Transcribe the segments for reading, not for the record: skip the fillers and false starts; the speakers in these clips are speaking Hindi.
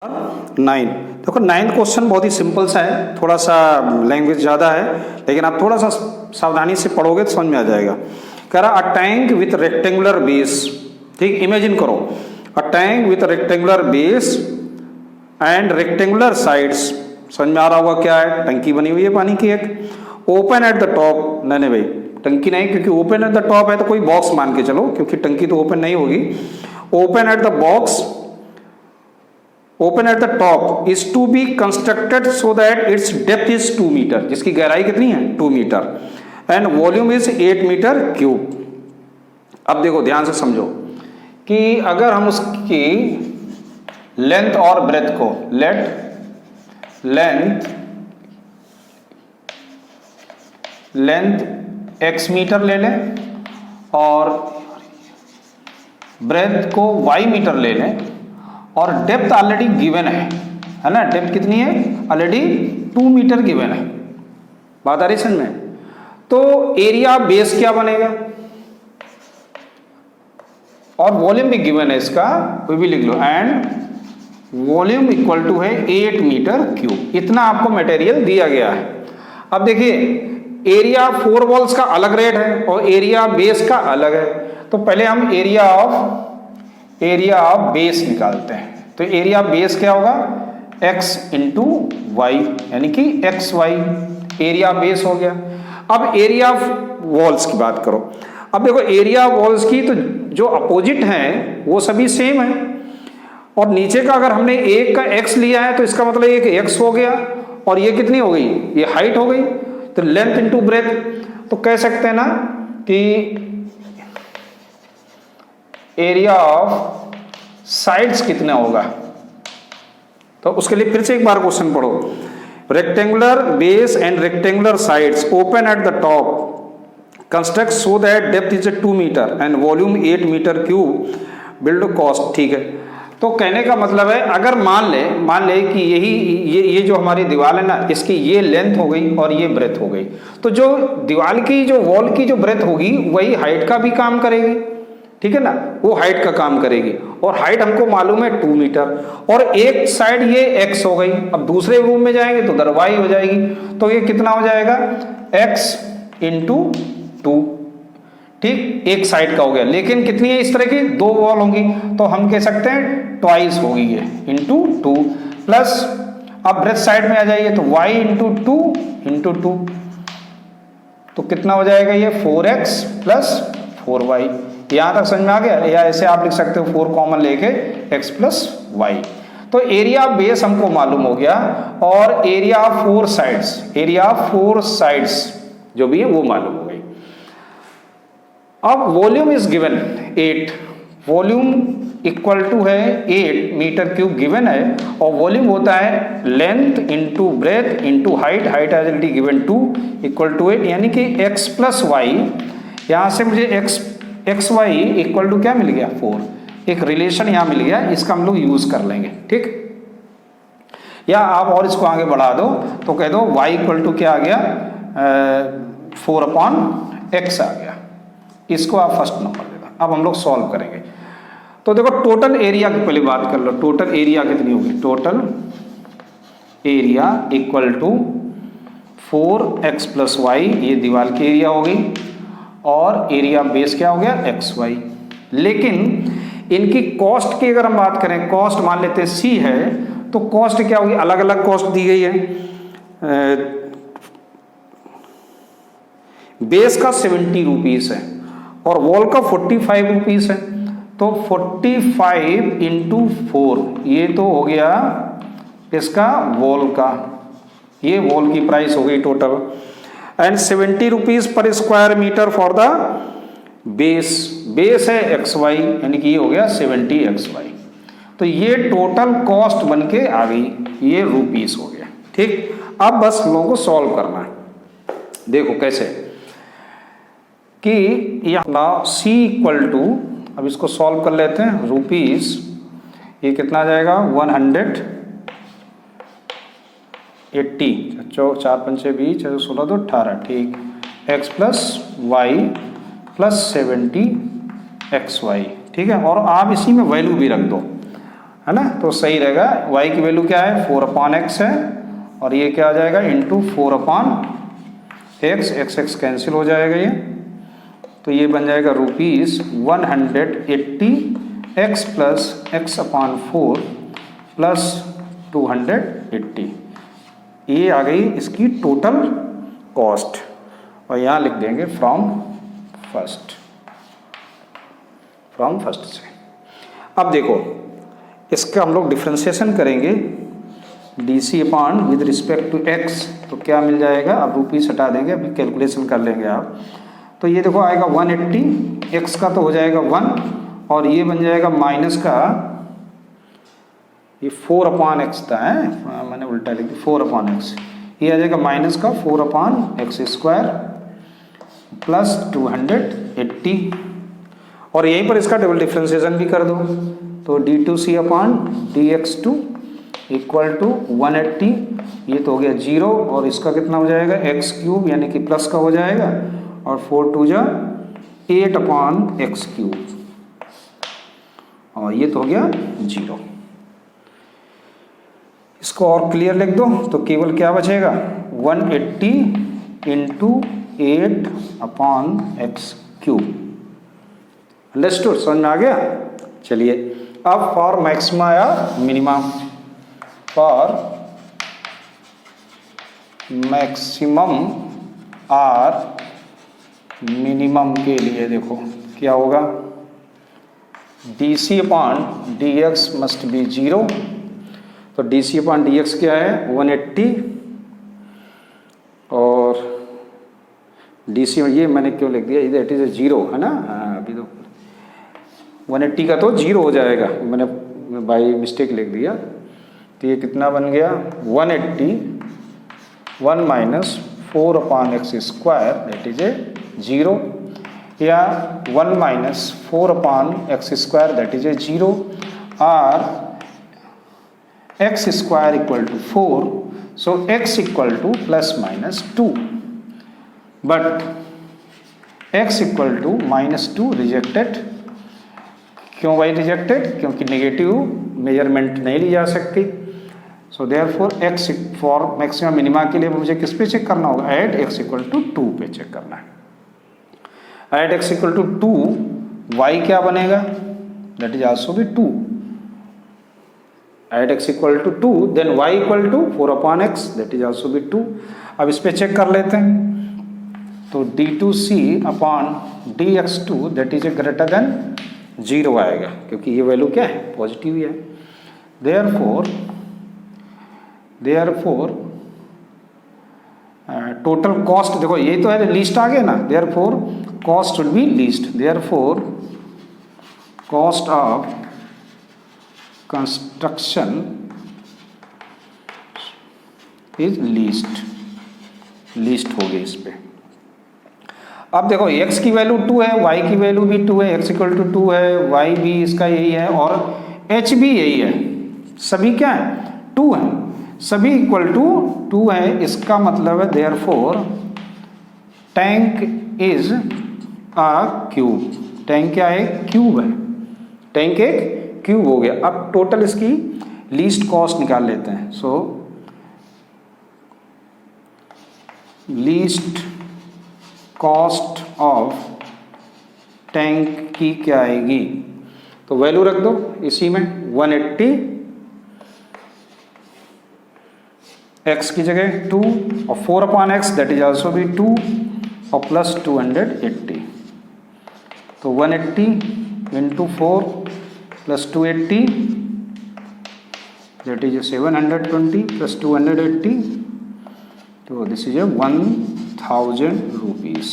9। देखो 9th क्वेश्चन बहुत ही सिंपल सा है, थोड़ा सा लैंग्वेज ज़्यादा है, लेकिन आप थोड़ा सा सावधानी से पढ़ोगे तो समझ में आ जाएगा। कह रहा a tank with rectangular base, ठीक, इमेजिन करो a tank with rectangular base and rectangular sides. समझ में आ रहा होगा क्या है, टंकी बनी हुई है पानी की एक, ओपन एट द टॉप। नहीं भाई टंकी नहीं, क्योंकि ओपन एट द टॉप है तो कोई बॉक्स मान के चलो, क्योंकि टंकी तो ओपन नहीं होगी। Open at the box, open at the top is to be constructed so that its depth is 2 metre, जिसकी गहराई कितनी है 2 metre, and volume is 8 metre cube. अब देखो ध्यान से समझो कि अगर हम उसकी लेंथ और ब्रेथ को लेंथ x मीटर ले लें और ब्रेथ को y मीटर ले लें, और डेप्थ ऑलरेडी गिवन है ना, डेप्थ कितनी है ऑलरेडी 2 मीटर गिवन है। बात आ रही समझ में? तो एरिया बेस क्या बनेगा, और वॉल्यूम भी गिवन है इसका, कोई भी लिख लो, एंड वॉल्यूम इक्वल टू है 8 मीटर क्यूब। इतना आपको मटेरियल दिया गया है। अब देखिए एरिया 4 वॉल्स का अलग रेट है और एरिया बेस का अलग है, तो पहले हम एरिया ऑफ बेस निकालते हैं। तो एरिया बेस क्या होगा x इंटू वाई, यानी कि एक्स वाई एरिया बेस हो गया। अब एरिया ऑफ वॉल्स की बात करो। अब देखो एरिया वॉल्स की तो जो अपोजिट हैं वो सभी सेम है, और नीचे का अगर हमने एक का x लिया है तो इसका मतलब एक x हो गया, और ये कितनी हो गई, ये हाइट हो गई। तो लेंथ इंटू ब्रेथ, तो कह सकते हैं ना कि एरिया ऑफ साइड्स कितना होगा। तो उसके लिए फिर से एक बार क्वेश्चन पढ़ो। Rectangular base and rectangular sides open at the top construct so that depth is 2 metre and volume 8 metre cube, build cost. ठीक है, तो कहने का मतलब है अगर मान ले कि ये जो हमारी दीवार है ना, इसकी ये लेंथ हो गई और ये ब्रेथ हो गई, तो जो दीवार की जो वॉल की जो ब्रेथ होगी वही हाइट का भी काम करेगी, ठीक है ना, वो हाइट का काम करेगी, और हाइट हमको मालूम है 2 मीटर, और एक साइड ये x हो गई। अब दूसरे रूम में जाएंगे तो उधर y हो जाएगी, तो ये कितना हो जाएगा x इंटू 2, ठीक, एक साइड का हो गया। लेकिन कितनी है इस तरह की, 2 वॉल होंगी, तो हम कह सकते हैं ट्वाइस होगी ये, इंटू 2 प्लस, अब ब्रेथ साइड में आ जाइए तो y इंटू 2 इंटू 2, तो कितना हो जाएगा ये 4x प्लस 4y। यहां तक समझ में आ गया? या ऐसे आप लिख सकते हो 4 कॉमन लेके x प्लस वाई। तो एरिया बेस हमको मालूम हो गया, और एरिया ऑफ 4 साइड्स जो भी है वो मालूम हो गई। अब volume is given 8, volume equal to है 8 मीटर क्यूब गिवन है, और वॉल्यूम होता है length into breadth into height, height as already given 2 equal to 8, यानी कि x प्लस वाई। यहां से मुझे एक्स वाई इक्वल टू क्या मिल गया 4, एक रिलेशन यहां मिल गया, इसका हम लोग यूज कर लेंगे, ठीक। या आप और इसको आगे बढ़ा दो तो कह दो y इक्वल टू क्या आ गया 4/x आ गया। इसको आप फर्स्ट नंबर दे दो। अब हम लोग सॉल्व करेंगे। तो देखो टोटल एरिया की पहले बात कर लो, टोटल एरिया कितनी होगी, total area equal to 4x plus y, ये दीवार की एरिया हो गई, और एरिया बेस क्या हो गया एक्स वाई। लेकिन इनकी कॉस्ट की अगर हम बात करें, कॉस्ट मान लेते हैं C है, तो कॉस्ट क्या होगी, अलग अलग कॉस्ट दी गई है। बेस का 70 रुपीज है और वॉल का 45 रुपीज है, तो 45 इंटू 4, ये तो हो गया इसका वॉल का, ये वॉल की प्राइस हो गई total, and 70 rupees per square metre for the base है एक्स वाई, यानी कि ये हो गया 70 एक्स वाई। तो ये टोटल कॉस्ट बन के आ गई, ये रुपीस हो गया, ठीक। अब बस लोगों को सॉल्व करना है। देखो कैसे कि यहाँ C इक्वल टू, अब इसको सॉल्व कर लेते हैं, रुपीस, ये कितना आ जाएगा 180, 4 पंचे 20, 16 तो 18, ठीक, x plus y plus 70 XY, ठीक है। और आप इसी में वैल्यू भी रख दो, है ना, तो सही रहेगा। y की वैल्यू क्या है 4/x है और ये क्या आ जाएगा इंटू 4/x, x कैंसिल हो जाएगा ये, तो ये बन जाएगा ₹180 x प्लस x/4 प्लस 280। ये आ गई इसकी टोटल कॉस्ट और यहाँ लिख देंगे फ्रॉम फर्स्ट से। अब देखो इसका हम लोग डिफ्रेंसिएशन करेंगे DC upon with respect to x, तो क्या मिल जाएगा, अब रुपीस हटा देंगे, अभी कैलकुलेशन कर लेंगे आप। तो ये देखो आएगा 180, x का तो हो जाएगा 1 और ये बन जाएगा माइनस का, ये 4/x था है, मैंने उल्टा लिख दिया 4/x, ये आ जाएगा माइनस का 4/x² प्लस 280 और यहीं पर इसका डबल डिफ्रेंसिएशन भी कर दो, तो d2c/dx2 इक्वल टू 180, ये तो हो गया 0 और इसका कितना हो जाएगा x³ यानी कि प्लस का हो जाएगा और 4 2 जा 8/x³ और ये तो हो गया 0। इसको और क्लियर लिख दो तो केवल क्या बचेगा 180 इंटू 8/x³। अंडरस्टूड, समझ में आ गया। चलिए अब फॉर मैक्सिमा या मिनिमम, फॉर मैक्सिमम और मिनिमम के लिए देखो क्या होगा, dc/dx मस्ट बी 0, तो dc/dx क्या है 180 और dc ये मैंने क्यों लिख दिया, इधर इट इज 0 है ना, अभी तो 180 का तो 0 हो जाएगा, मैंने बाई मिस्टेक लिख दिया, तो ये कितना बन गया 180 1 माइनस 4/x² दैट इज 0 या 1 माइनस 4/x² दैट इज 0 और x² equal to 4, so x equal to plus minus 2 but x equal to -2 rejected. क्यों भाई रिजेक्टेड, क्योंकि नेगेटिव मेजरमेंट नहीं ली जा सकती। सो therefore x for maximum minima के लिए मुझे किस पे चेक करना होगा, एट x इक्वल टू 2 पे चेक करना है। At x equal to 2 y क्या बनेगा, दैट इज आल्सो भी 2, at x equal to 2 then y equal to 4/x that is also भी 2। अब इस पे चेक कर लेते हैं, तो d2c/dx2 that is greater than 0 आएगा क्योंकि ये वैल्यू क्या है पॉजिटिव ही है। देयरफॉर टोटल कॉस्ट देखो ये तो है लीस्ट आ गया ना, therefore cost should be least, therefore cost of construction is least हो गई इस पे। अब देखो x की वैल्यू 2 है, y की वैल्यू भी 2 है, x इक्वल टू 2 है, y भी इसका यही है और h भी यही है, सभी क्या है 2 है, सभी इक्वल टू 2 है। इसका मतलब है therefore tank is a cube, tank क्या है क्यूब है, टैंक एक क्यूब हो गया। अब टोटल इसकी लीस्ट कॉस्ट निकाल लेते हैं, सो लीस्ट कॉस्ट ऑफ टैंक की क्या आएगी, तो वैल्यू रख दो इसी में 180 x की जगह 2 और 4/x दैट इज आल्सो भी 2 और प्लस 280, तो 180 into 4 plus 280 that is 720 plus 280, तो दिस इज 1000 रुपीज।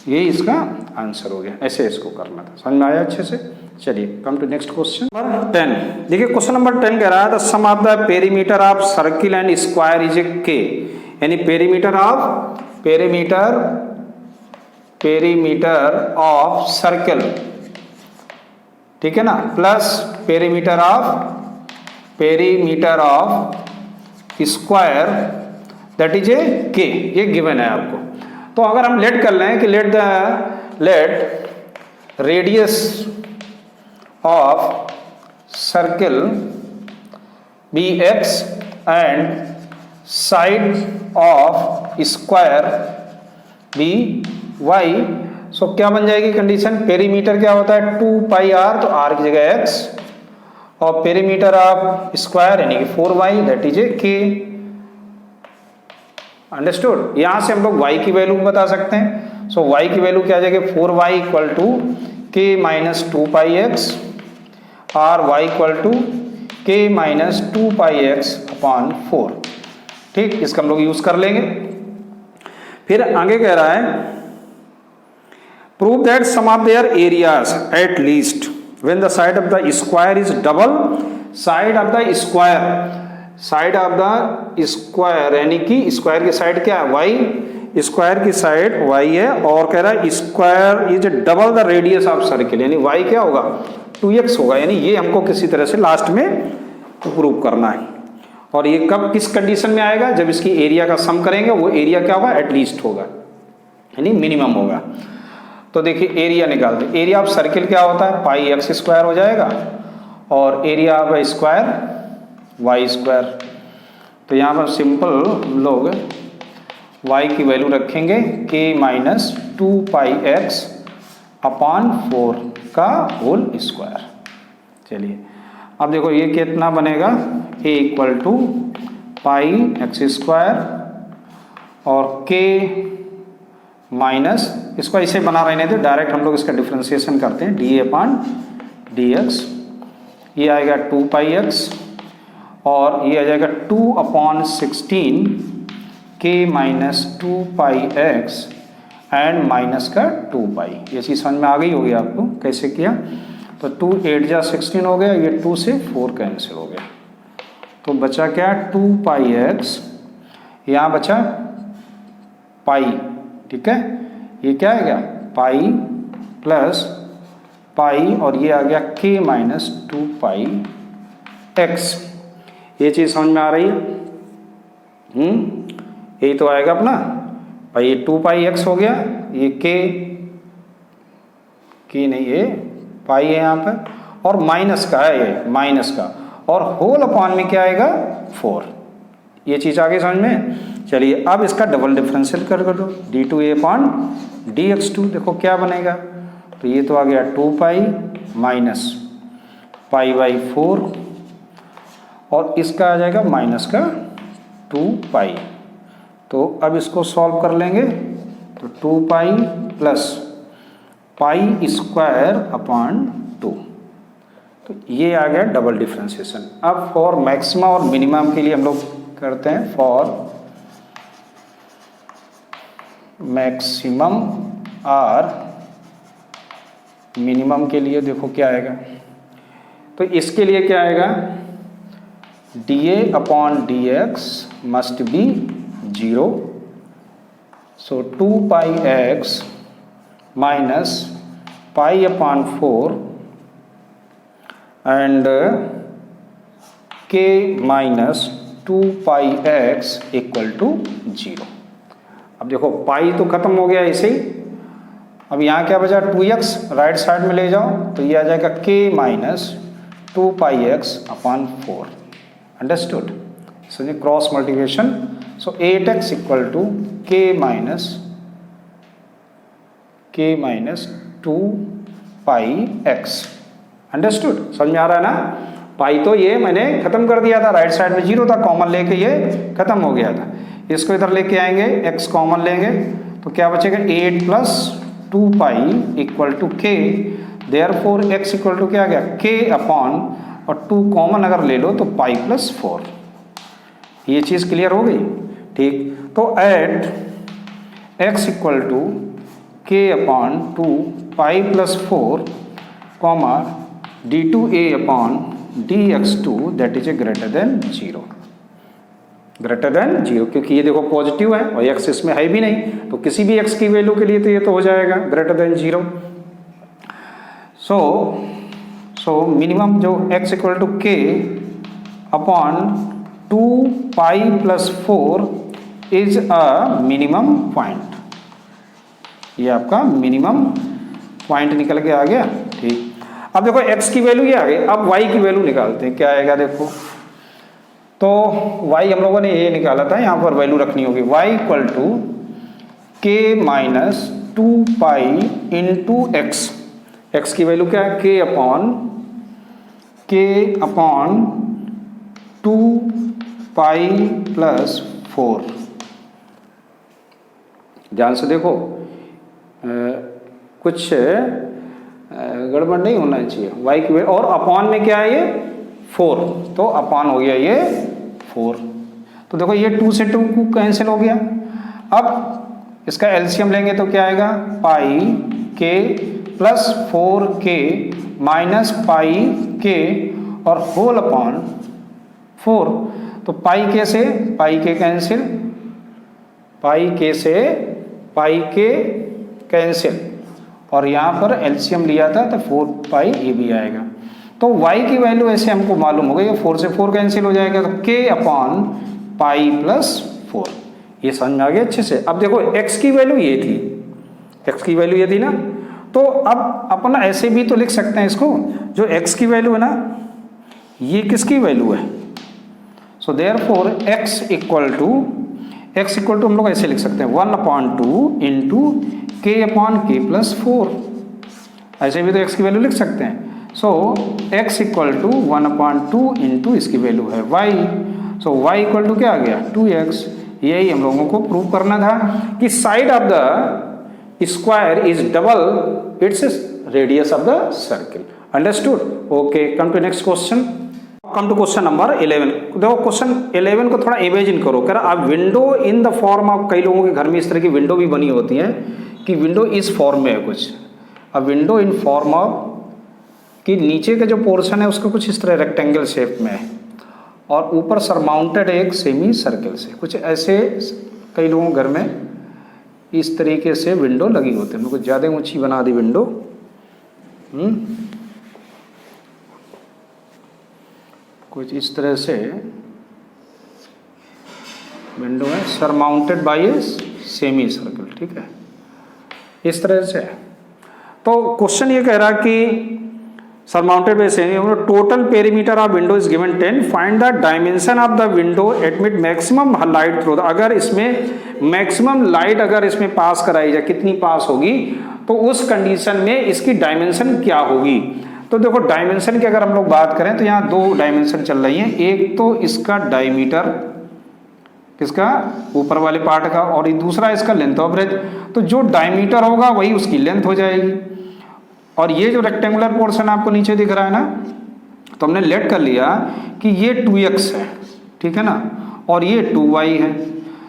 ये इसका आंसर हो गया, ऐसे इसको करना था, समझ में आया अच्छे से। चलिए come to next question number 10। देखिए क्वेश्चन नंबर 10 कह रहा है the sum of the perimeter of circle and square is k, यानी पेरीमीटर ऑफ सर्कल, ठीक है ना, plus perimeter of square that is k, ये गिवन है आपको। तो अगर हम लेट कर लें कि let radius of circle be x and side of square be y. So क्या बन जाएगी कंडीशन, पेरीमीटर क्या होता है 2 पाई आर, तो आर की जगह एक्स, और पेरीमीटर ऑफ स्क्वायर यानी कि 4y दैट इज ए के। अंडरस्टूड। यहां से हम लोग y की वैल्यू बता सकते हैं। सो y की वैल्यू क्या आ जाएगी 4y इक्वल टू के माइनस 2 पाई एक्स, और y इक्वल टू के माइनस 2 पाई एक्स अपॉन 4। ठीक, इसका हम लोग यूज कर लेंगे। फिर आगे कह रहा है prove that sum of their areas at least when the side of the square is double side of the square. Side of the square यानी कि स्क्वायर की साइड क्या है y, स्क्वायर की साइड y है, और कह रहा है square is double the radius of circle, यानी y क्या होगा 2x होगा। यानी ये हमको किसी तरह से लास्ट में प्रूव करना है। और ये कब किस कंडीशन में आएगा, जब इसकी एरिया का सम करेंगे, वो एरिया क्या होगा एटलीस्ट होगा यानी मिनिमम होगा। तो देखिए एरिया निकालते, एरिया ऑफ सर्किल क्या होता है पाई एक्स स्क्वायर हो जाएगा, और area of square y square. तो यहाँ पर सिंपल हम लोग y की वैल्यू रखेंगे k minus 2 pi x upon 4 का होल स्क्वायर। चलिए अब देखो ये कितना बनेगा, a equal to pi x square और k माइनस, इसको ऐसे बना रहे नहीं थे, डायरेक्ट हम लोग इसका डिफ्रेंसिएशन करते हैं डी अपॉन डी एक्स। ये आएगा 2 पाई एक्स और ये आ जाएगा 2 upon 16 k minus 2 pi x and minus का 2 पाई। ये चीज़ समझ में आ गई होगी आपको कैसे किया। तो 2 8 जा 16 हो गया, ये 2 से 4 कैंसिल हो गया, तो बचा क्या 2 पाई एक्स, यहाँ बचा पाई। ठीक है, ये क्या आ गया पाई प्लस पाई, और ये आ गया k माइनस 2 पाई एक्स। ये चीज़ समझ में आ रही है। यही तो आएगा अपना भाई, ये 2 पाई एक्स हो गया, ये k नहीं ये पाई है यहाँ पर, और माइनस का है ये माइनस का, और होल अपॉन में क्या आएगा 4। ये चीज़ आगे समझ में। चलिए अब इसका डबल डिफरेंशियल कर दो, d2a अपॉन dx2। देखो क्या बनेगा, तो ये तो आ गया 2 पाई माइनस पाई बाई 4, और इसका आ जाएगा माइनस का 2 पाई। तो अब इसको सॉल्व कर लेंगे, तो 2 pi plus pi square upon 2, तो ये आ गया डबल डिफरेंशिएशन। अब फॉर मैक्सिमम और मिनिमम के लिए हम लोग करते हैं, फॉर मैक्सिमम और मिनिमम के लिए देखो क्या आएगा। तो इसके लिए क्या आएगा, dA upon dx must be 0। So 2 pi x minus pi upon 4 and k minus 2 pi x equal to 0। अब देखो पाई तो खत्म हो गया ऐसे ही, अब यहाँ क्या बचा 2x, राइट साइड में ले जाओ तो ये आ जाएगा k minus 2 pi x upon 4। Understood. So ये cross multiplication, so 8x equal to k minus 2 pi x. Understood, समझ में आ रहा है ना। पाई तो ये मैंने खत्म कर दिया था, राइट साइड में 0 था, कॉमन लेके ये खत्म हो गया था। इसको इधर लेके आएंगे, x कॉमन लेंगे तो क्या बचेगा 8 plus 2 pi equal to k। Therefore x equal to क्या आ गया k अपॉन, और 2 कॉमन अगर ले लो तो पाई प्लस 4। ये चीज़ क्लियर हो गई। ठीक, तो at x equal to k upon 2 pi plus 4 comma d2a upon dx2 that is a greater than 0। Greater than 0 क्योंकि ये देखो पॉजिटिव है और x इसमें है भी नहीं, तो किसी भी x की वैल्यू के लिए तो ये तो हो जाएगा ग्रेटर देन 0। सो मिनिमम जो x equal to k upon 2 pi plus 4 is a minimum point. ये आपका मिनिमम पॉइंट निकल के आ गया। ठीक, अब देखो x की वैल्यू ये आ गई, अब y की वैल्यू निकालते हैं, क्या आएगा देखो। तो y हम लोगों ने ये निकाला था, यहाँ पर वैल्यू रखनी होगी y equal to k minus 2 into x. X की वैल्यू क्या है, k अपॉन 2 प्लस 4। ध्यान से देखो, कुछ गड़बड़ नहीं होना चाहिए। y की वैल्यू और अपॉन में क्या है ये 4, तो अपॉन हो गया ये 4। तो देखो ये 2 से 2 को कैंसिल हो गया। अब इसका एलसीएम लेंगे तो क्या आएगा, पाई के प्लस 4k माइनस पाई के और होल अपॉन 4। तो पाई के से पाई के कैंसिल, पाई के से पाई के कैंसिल, और यहाँ पर एलसीएम लिया था तो 4 पाई ये भी आएगा। तो y की वैल्यू ऐसे हमको मालूम हो गई, 4 से 4 कैंसिल हो जाएगा, तो k अपॉन पाई प्लस 4। ये समझ में आ गया अच्छे से। अब देखो x की वैल्यू ये थी, x की वैल्यू ये थी ना, तो अब अपन ऐसे भी तो लिख सकते हैं इसको, जो x की वैल्यू है ना, ये किसकी वैल्यू है। So therefore x equal to हम लोग ऐसे लिख सकते हैं 1/2 into k upon k plus 4। ऐसे भी तो x की वैल्यू लिख सकते हैं। So x equal to 1/2 into इसकी वैल्यू है y। So y equal to क्या आ गया, 2x। यही हम लोगों को प्रूव करना था कि side of the square is double its radius of the circle. Understood? Okay, come to next question. Come to question number 11। देखो क्वेश्चन 11 को थोड़ा इमेजिन करो। कह रहा, अब window in the form of, कई लोगों के घर में इस तरह की विंडो भी बनी होती है कि विंडो इस फॉर्म में है कुछ। अब विंडो इन फॉर्म ऑफ कि नीचे का जो पोर्शन है उसका कुछ इस तरह रेक्टेंगल शेप में है और ऊपर सरमाउंटेड एक सेमी सर्कल से, कुछ ऐसे कई लोगों के घर में इस तरीके से विंडो लगी होती है। कुछ ज़्यादा ऊंची बना दी विंडो, कुछ इस तरह से विंडो है surmounted bye a semi circle, ठीक है, इस तरह से। तो क्वेश्चन ये कह रहा कि surmounted bye semi, total perimeter of window is given 10, find the dimension of the window admit maximum light through. अगर इसमें मैक्सिमम लाइट अगर इसमें पास कराई जाए, कितनी पास होगी, तो उस कंडीशन में इसकी डायमेंशन क्या होगी। तो देखो डायमेंशन की अगर हम लोग बात करें तो यहाँ 2 डायमेंशन चल रही हैं। एक तो इसका डायमीटर, किसका, ऊपर वाले पार्ट का, और दूसरा इसका लेंथ ऑफ ब्रेथ। तो जो डायमीटर होगा वही उसकी लेंथ हो जाएगी। और ये जो रेक्टेंगुलर पोर्शन आपको नीचे दिख रहा है ना, तो हमने लेट कर लिया कि ये 2x है, ठीक है ना, और ये 2y है।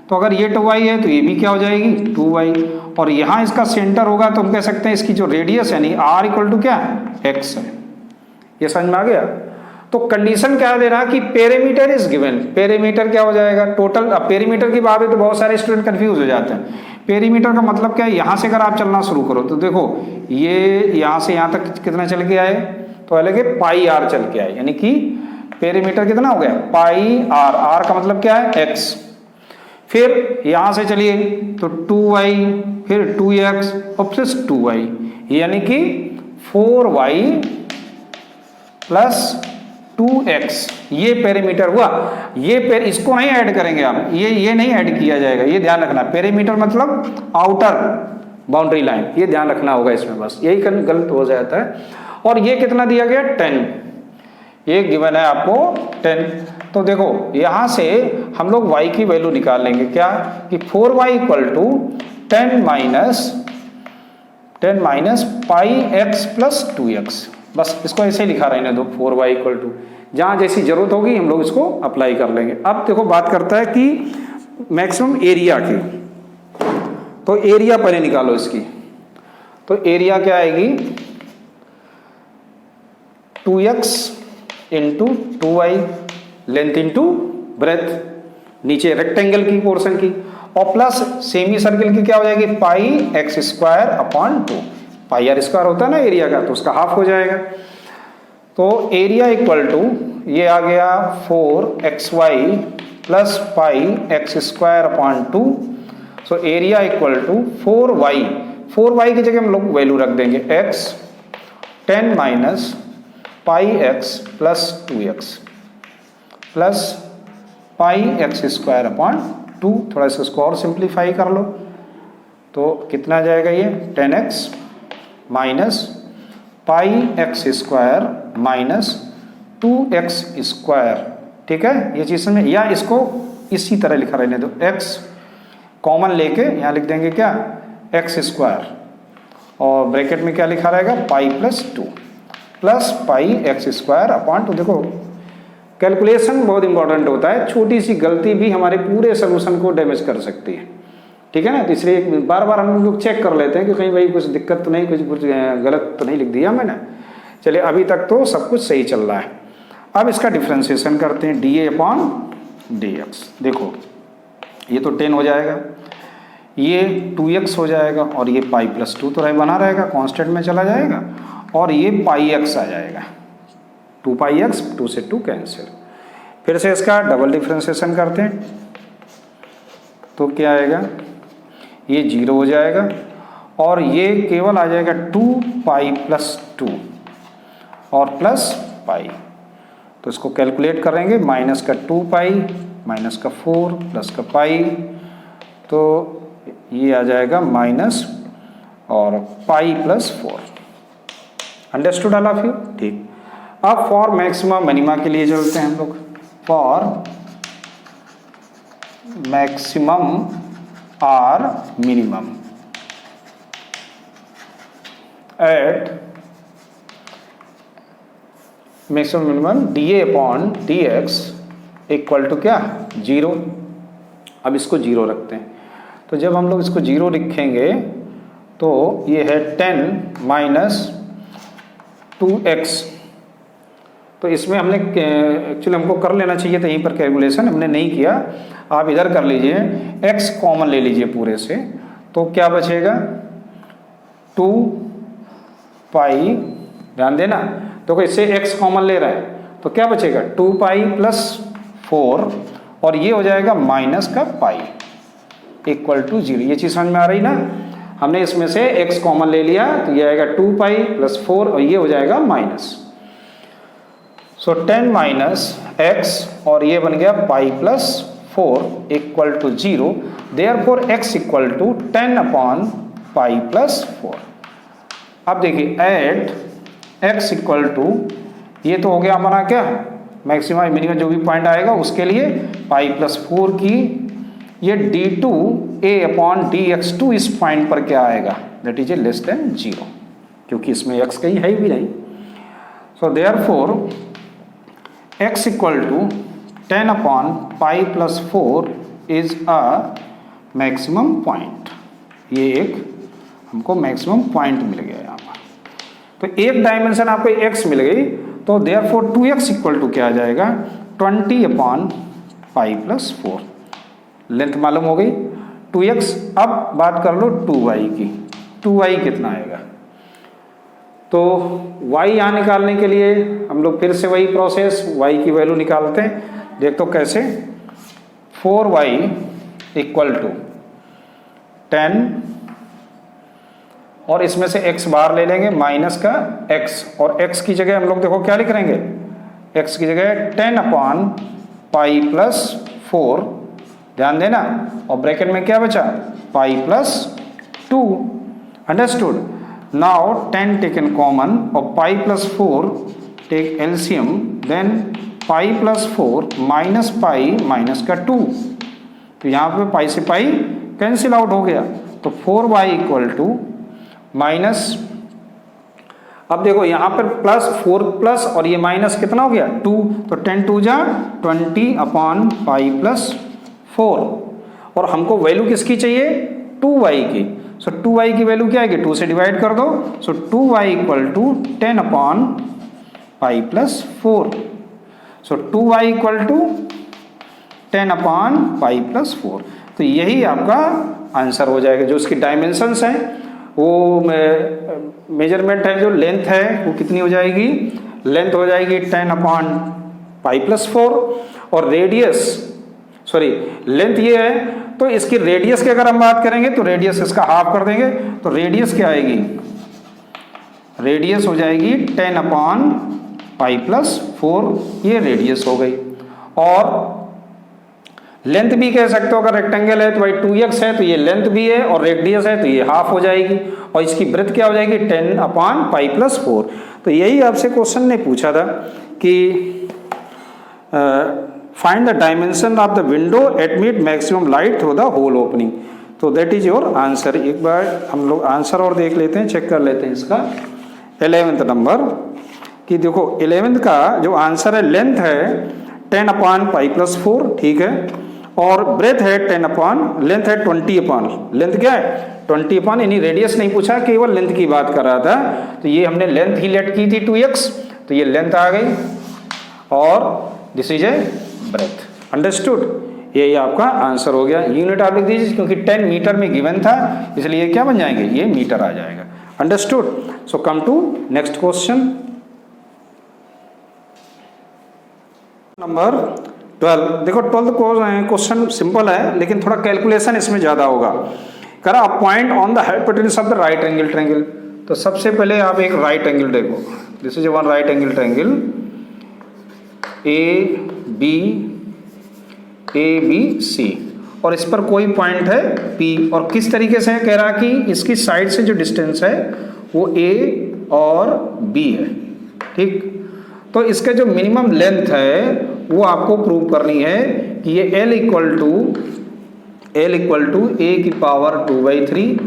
तो अगर ये 2y है तो ये भी क्या हो जाएगी, 2y। और यहाँ इसका सेंटर होगा तो हम कह सकते हैं इसकी जो रेडियस यानी r इक्वल टू क्या है, x है। ये समझ में आ गया। तो कंडीशन क्या दे रहा कि पेरीमीटर इज गिवन। पेरीमीटर क्या हो जाएगा, टोटल। अब पेरीमीटर की बात है तो बहुत सारे स्टूडेंट कंफ्यूज हो जाते हैं। पेरीमीटर का मतलब क्या है, यहाँ से अगर आप चलना शुरू करो तो देखो ये यहाँ से यहाँ तक कितना चल के आए, तो अलग पाई r चल के आए, यानी कि पेरीमीटर कितना हो गया, पाई r। r का मतलब क्या है, x। फिर यहाँ से चलिए तो 2y, फिर 2x और प्लस 2y, यानी कि 4y प्लस 2x, ये पेरीमीटर हुआ। ये इसको नहीं ऐड करेंगे आप, ये नहीं ऐड किया जाएगा, ये ध्यान रखना। पेरीमीटर मतलब आउटर बाउंड्री लाइन, ये ध्यान रखना होगा इसमें, बस यही गलत हो जाता है। और ये कितना दिया गया, 10, ये गिवन है आपको 10। तो देखो यहाँ से हम लोग y की वैल्यू निकाल लेंगे, क्या कि 4y equal to 10 minus pi x plus 2x। बस इसको ऐसे लिखा रहने दो, 4y इक्वल टू, जहाँ जैसी जरूरत होगी हम लोग इसको अप्लाई कर लेंगे। अब देखो बात करता है कि मैक्सिमम एरिया की, तो एरिया पहले निकालो इसकी। तो एरिया क्या आएगी, 2x into 2y, length into breadth, नीचे रेक्टेंगल की पोर्शन की, और प्लस सेमी सर्किल की क्या हो जाएगी, pi x square upon 2। Pi r square होता है ना एरिया का, तो उसका हाफ हो जाएगा। तो एरिया इक्वल टू ये आ गया 4xy plus pi x square upon 2। So area equal to 4y की जगह हम लोग वैल्यू रख देंगे x, 10 minus pi x plus 2x plus pi x square upon 2। थोड़ा सा इसको और सिंप्लीफाई कर लो तो कितना आ जाएगा ये 10x minus pi x square minus 2x square. ठीक है, ये चीज़ में, या इसको इसी तरह लिखा रहने दो, x कॉमन लेके यहाँ लिख देंगे क्या एक्स स्क्वायर, और ब्रैकेट में क्या लिखा रहेगा पाई plus 2 plus pi x square upon 2। देखो कैलकुलेशन बहुत इंपॉर्टेंट होता है, छोटी सी गलती भी हमारे पूरे सोल्यूशन को डैमेज कर सकती है। ठीक है ना, तो इसलिए बार बार हम लोग चेक कर लेते हैं कि कहीं भाई कुछ दिक्कत तो नहीं, कुछ गलत तो नहीं लिख दिया मैंने। चलिए अभी तक तो सब कुछ सही चल रहा है। अब इसका डिफ्रेंसिएशन करते हैं, D a upon d x. देखो ये तो 10 हो जाएगा, ये 2x हो जाएगा, और ये पाई प्लस 2 तो बना रहेगा, कांस्टेंट में चला जाएगा, और ये पाई x आ जाएगा, 2 पाई x, 2 से 2 कैंसिल। फिर से इसका डबल डिफ्रेंसिएशन करते हैं तो क्या आएगा, ये 0 हो जाएगा, और ये केवल आ जाएगा 2 पाई प्लस 2 और प्लस पाई। तो इसको कैलकुलेट करेंगे, माइनस का 2 पाई माइनस का 4 प्लस का पाई, तो ये आ जाएगा माइनस और pi plus 4। Understood all of you? ठीक। अब फॉर मैक्सिमम मिनिमा के लिए चलते हैं हम लोग। For maximum or minimum at maximum minimum d a upon d x equal to क्या 0। अब इसको 0 रखते हैं, तो जब हम लोग इसको 0 लिखेंगे तो ये है 10 माइनस 2x। तो इसमें हमने एक्चुअली हमको कर लेना चाहिए था यहीं पर कैलकुलेशन, हमने नहीं किया। आप इधर कर लीजिए, x कॉमन ले लीजिए पूरे से, तो क्या बचेगा 2 पाई, ध्यान देना, तो इससे x कॉमन ले रहा है तो क्या बचेगा 2 पाई प्लस 4, और ये हो जाएगा माइनस का पाई इक्वल टू 0। ये चीज़ समझ में आ रही ना, हमने इसमें से x कॉमन ले लिया तो ये आएगा 2 पाई प्लस 4, और ये हो जाएगा माइनस। सो 10 माइनस x, और ये बन गया pi plus 4 equal to 0। Therefore x equal to 10 upon pi plus 4। अब देखिए एट x इक्वल टू, ये तो हो गया हमारा क्या मैक्सिमम मिनिमम जो भी पॉइंट आएगा उसके लिए पाई प्लस 4 की, ये d2 a अपॉन dx2 इस पॉइंट पर क्या आएगा, that is a less than 0, क्योंकि इसमें x कहीं है भी नहीं। So therefore x equal to 10 upon pi plus 4 is a maximum point. ये एक हमको मैक्सिमम पॉइंट मिल गया यहाँ पर। तो एक डायमेंशन आपको x मिल गई, तो देयरफॉर 2x इक्वल टू क्या आ जाएगा 20 अपॉन पाई प्लस 4। लेंथ मालूम हो गई 2x। अब बात कर लो 2y की, 2y कितना आएगा, तो y यहाँ निकालने के लिए हम लोग फिर से वही प्रोसेस, y की वैल्यू निकालते हैं। देख तो कैसे, 4y इक्वल टू 10, और इसमें से x बाहर ले लेंगे माइनस का x, और x की जगह हम लोग देखो क्या लिख रहेंगे, x की जगह 10 अपॉन पाई प्लस 4, ध्यान देना, और ब्रैकेट में क्या बचा pi plus 2। Understood? Now 10 taken common, और pi plus 4 take LCM, then pi plus 4 minus pi minus का 2, तो यहाँ पे पाई से पाई कैंसिल आउट हो गया, तो 4y इक्वल टू माइनस, अब देखो यहाँ पर प्लस 4 प्लस और ये माइनस कितना हो गया 2, तो 10 2 जा 20 अपॉन पाई प्लस 4, और हमको वैल्यू किसकी चाहिए 2y की। सो 2y की वैल्यू क्या आएगी, 2 से डिवाइड कर दो, so 2y equal to 10 upon pi plus 4। So 2y equal to 10 upon pi plus 4। तो यही आपका आंसर हो जाएगा। जो उसकी डायमेंशंस हैं वो मेजरमेंट है, जो लेंथ है वो कितनी हो जाएगी, लेंथ हो जाएगी 10 अपॉन पाई प्लस 4, और रेडियस, सॉरी लेंथ ये है, तो इसकी रेडियस की अगर हम बात करेंगे तो रेडियस इसका हाफ कर देंगे, तो रेडियस क्या आएगी, रेडियस हो जाएगी 10 अपॉन पाई प्लस 4, ये रेडियस हो गई। और लेंथ भी कह सकते हो, अगर रेक्टेंगल है तो भाई 2x है तो ये लेंथ भी है, और रेडियस है तो ये हाफ हो जाएगी, और इसकी ब्रेथ क्या हो जाएगी 10/π+4। तो यही आपसे क्वेश्चन ने पूछा था कि find the dimension of the window admit maximum light through the whole opening. तो दैट इज योर आंसर। एक बार हम लोग आंसर और देख लेते हैं, चेक कर लेते हैं इसका 11th नंबर कि देखो 11th का जो आंसर है, लेंथ है 10/π+4, ठीक है, और ब्रेथ है लेंथ है 20 लेंथ क्या है 20 यानी रेडियस नहीं पूछा, केवल लेंथ की बात कर रहा था। तो ये हमने लेंथ ही लेट की थी 2x, तो ये लेंथ आ गई, और this is a breadth. Understood, यही आपका आंसर हो गया। यूनिट आप लिख दीजिए, क्योंकि 10 मीटर में गिवन था, इसलिए क्या बन जाएंगे, ये मीटर आ जाएगा। Understood. So come to next question number 12। देखो 12th क्वेश्चन सिंपल है, लेकिन थोड़ा कैलकुलेशन इसमें ज्यादा होगा। करा a point on the hypotenuse of the right angle triangle. तो सबसे पहले आप एक राइट एंगल देखो, this is one right angle triangle ABC, और इस पर कोई पॉइंट है P, और किस तरीके से कह रहा कि इसकी साइड से जो डिस्टेंस है वो A और B है, ठीक। तो इसका जो मिनिमम लेंथ है वो आपको प्रूव करनी है कि ये L इक्वल टू A की पावर 2/3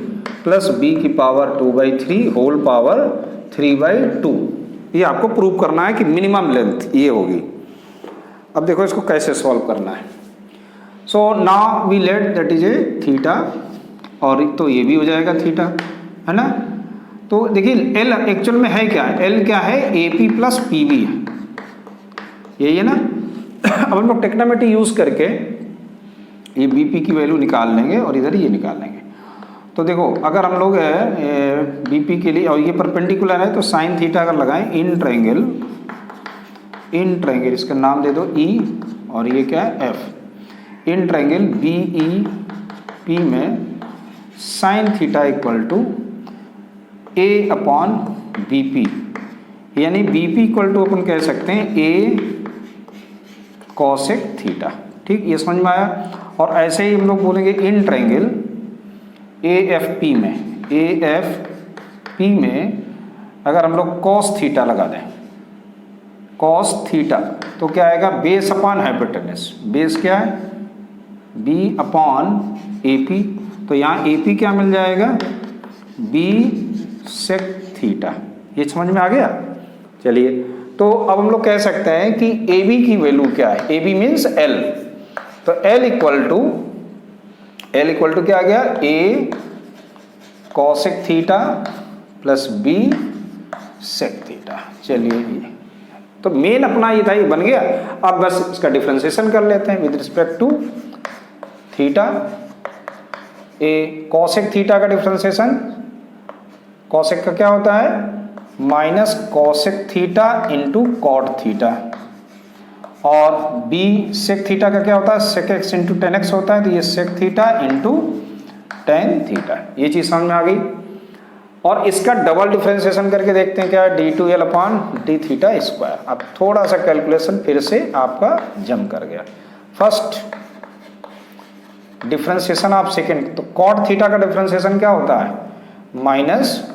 प्लस B की पावर 2/3 होल पावर 3/2। ये आपको प्रूव करना है कि मिनिमम लेंथ ये होगी। अब देखो इसको कैसे सॉल्व करना है। So now we let that is a theta, और तो ये भी हो जाएगा थीटा, है ना। तो देखिए L एक्चुअल में है क्या, L क्या है, AP प्लस PB है, यही है ना। अब हम लोग टेक्नोमेट्री यूज करके ये BP की वैल्यू निकाल लेंगे और इधर ये निकाल लेंगे। तो देखो अगर हम लोग BP के लिए, और ये परपेंडिकुलर है, तो साइन थीटा अगर लगाएं इन ट्रायंगल, इसका नाम दे दो E, और ये क्या है F, इन ट्रायंगल BEP में sine theta equal to A/BP, यानी BP इक्वल टू अपन कह सकते हैं A कॉसेक थीटा, ठीक। ये समझ में आया। और ऐसे ही हम लोग बोलेंगे इन ट्रायंगल AFP में अगर हम लोग कॉस थीटा लगा दें, कॉस थीटा, तो क्या आएगा, बेस अपॉन हाइपोटेन्यूज, बेस क्या है B/AP, तो यहाँ AP क्या मिल जाएगा, B सेक थीटा। ये समझ में आ गया। चलिए, तो अब हम लोग कह सकते हैं कि AB की वैल्यू क्या है, AB मीन्स L, तो L इक्वल टू क्या आ गया, A cosec theta plus B sec theta. चलिए ये तो मेन अपना ये था, ये बन गया। अब बस इसका डिफरेंशिएशन कर लेते हैं with respect to theta. A cosec theta का डिफरेंशिएशन, कॉसेक का क्या होता है, minus cosec theta into cot theta, और B सेक थीटा का क्या होता है, sec x into tan x होता है, तो ये sec theta into tan theta. ये चीज समझ में आ गई। और इसका डबल डिफरेंशिएशन करके देखते हैं क्या है, d2L/d²। अब थोड़ा सा कैलकुलेशन फिर से आपका जम कर गया। फर्स्ट डिफरेंशिएशन ऑफ सेकेंड, तो कॉट थीटा का डिफरेंशिएशन क्या होता है, minus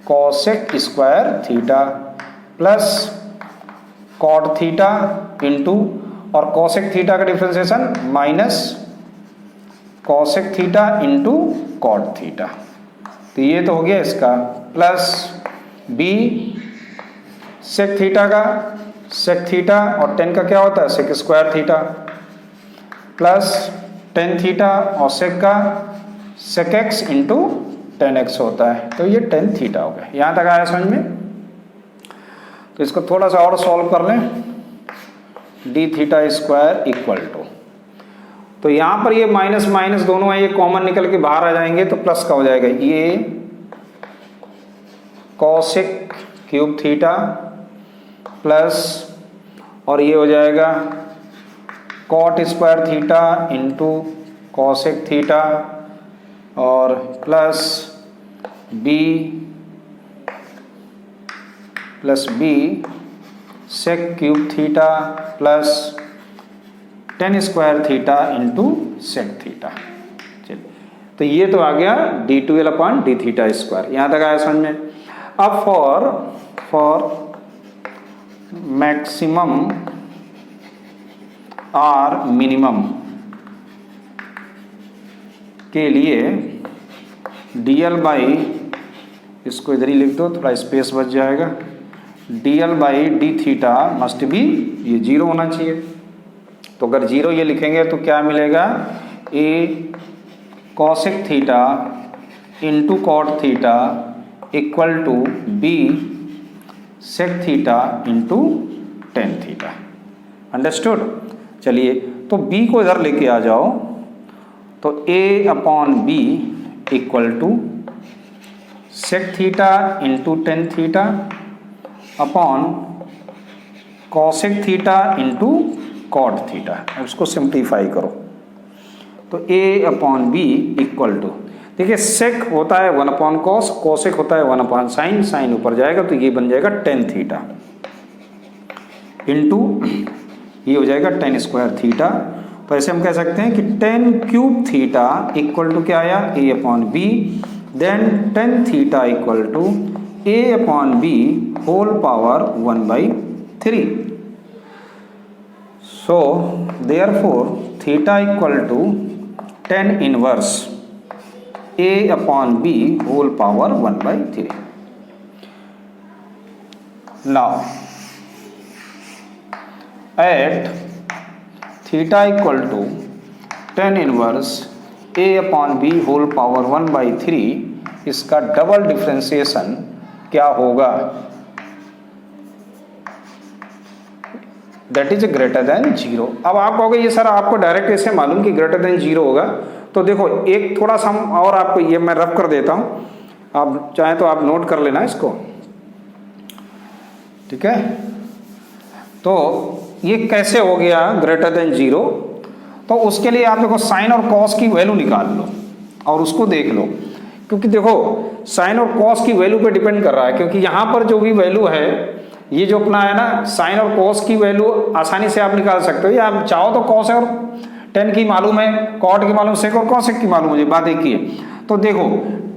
cosec square theta plus cot theta into, और कॉसेक थीटा का differentiation minus cosec theta into cot theta. तो ये तो हो गया इसका, प्लस B सेक थीटा का, सेक थीटा और टेन का क्या होता है, sec square theta, plus tan theta और सेक का sec x into tan x होता है, तो ये टेन थीटा हो गया। यहाँ तक आया समझ में। तो इसको थोड़ा सा और सॉल्व कर लें, d2 इक्वल टू, तो यहाँ पर ये माइनस माइनस दोनों है, ये कॉमन निकल के बाहर आ जाएंगे, तो प्लस का हो जाएगा, ये कॉसेक क्यूब थीटा प्लस, और ये हो जाएगा cot square theta into cosec theta, और plus B sec cube theta plus tan square theta into sec theta. चलिए, तो ये तो आ गया d12 upon D theta square, यहाँ तक आया समझ में। अब फॉर मैक्सिमम और मिनिमम के लिए dl बाई, इसको इधर ही लिख दो, थोड़ा स्पेस बच जाएगा, dl by D theta must be, ये जीरो होना चाहिए। तो अगर जीरो ये लिखेंगे तो क्या मिलेगा, a cosec theta into cot theta equal to b sec theta into tan theta. Understood. चलिए, तो b को इधर लेके आ जाओ, तो a upon b equal to sec theta into tan theta upon cosec theta into cot theta. उसको सिंप्लीफाई करो तो a upon b equal to, देखिए सेक होता है 1 अपॉन कॉस, कॉसेक होता है 1 अपॉन साइन, साइन ऊपर जाएगा तो ये बन जाएगा टेन थीटा इंटू ये हो जाएगा टेन स्क्वायर थीटा। तो ऐसे हम कह सकते हैं कि tan cube theta equal to क्या आया, a upon b, then tan theta equal to a upon b whole power 1/3। So therefore theta equal to tan inverse a upon b whole power 1/3. Now at theta equal to tan inverse a upon b whole power 1/3, इसका डबल डिफ्रेंसिएशन क्या होगा, that is greater than zero. अब आप कहोगे ये सर आपको डायरेक्ट ऐसे मालूम कि ग्रेटर देन जीरो होगा, तो देखो एक थोड़ा सा हम और आपको ये मैं रफ कर देता हूँ, आप चाहें तो आप नोट कर लेना इसको, ठीक है। तो ये कैसे हो गया ग्रेटर देन जीरो, तो उसके लिए आप देखो साइन और कॉस की वैल्यू निकाल लो और उसको देख लो, क्योंकि देखो साइन और कॉस की वैल्यू पे डिपेंड कर रहा है, क्योंकि यहाँ पर जो भी वैल्यू है, ये जो अपना है ना साइन और कॉस की वैल्यू आसानी से आप निकाल सकते हो, या आप चाहो तो कॉस और टेन की मालूम है, कॉट की मालूम, सेक और कॉसेक की मालूम है, बात एक ही है। तो देखो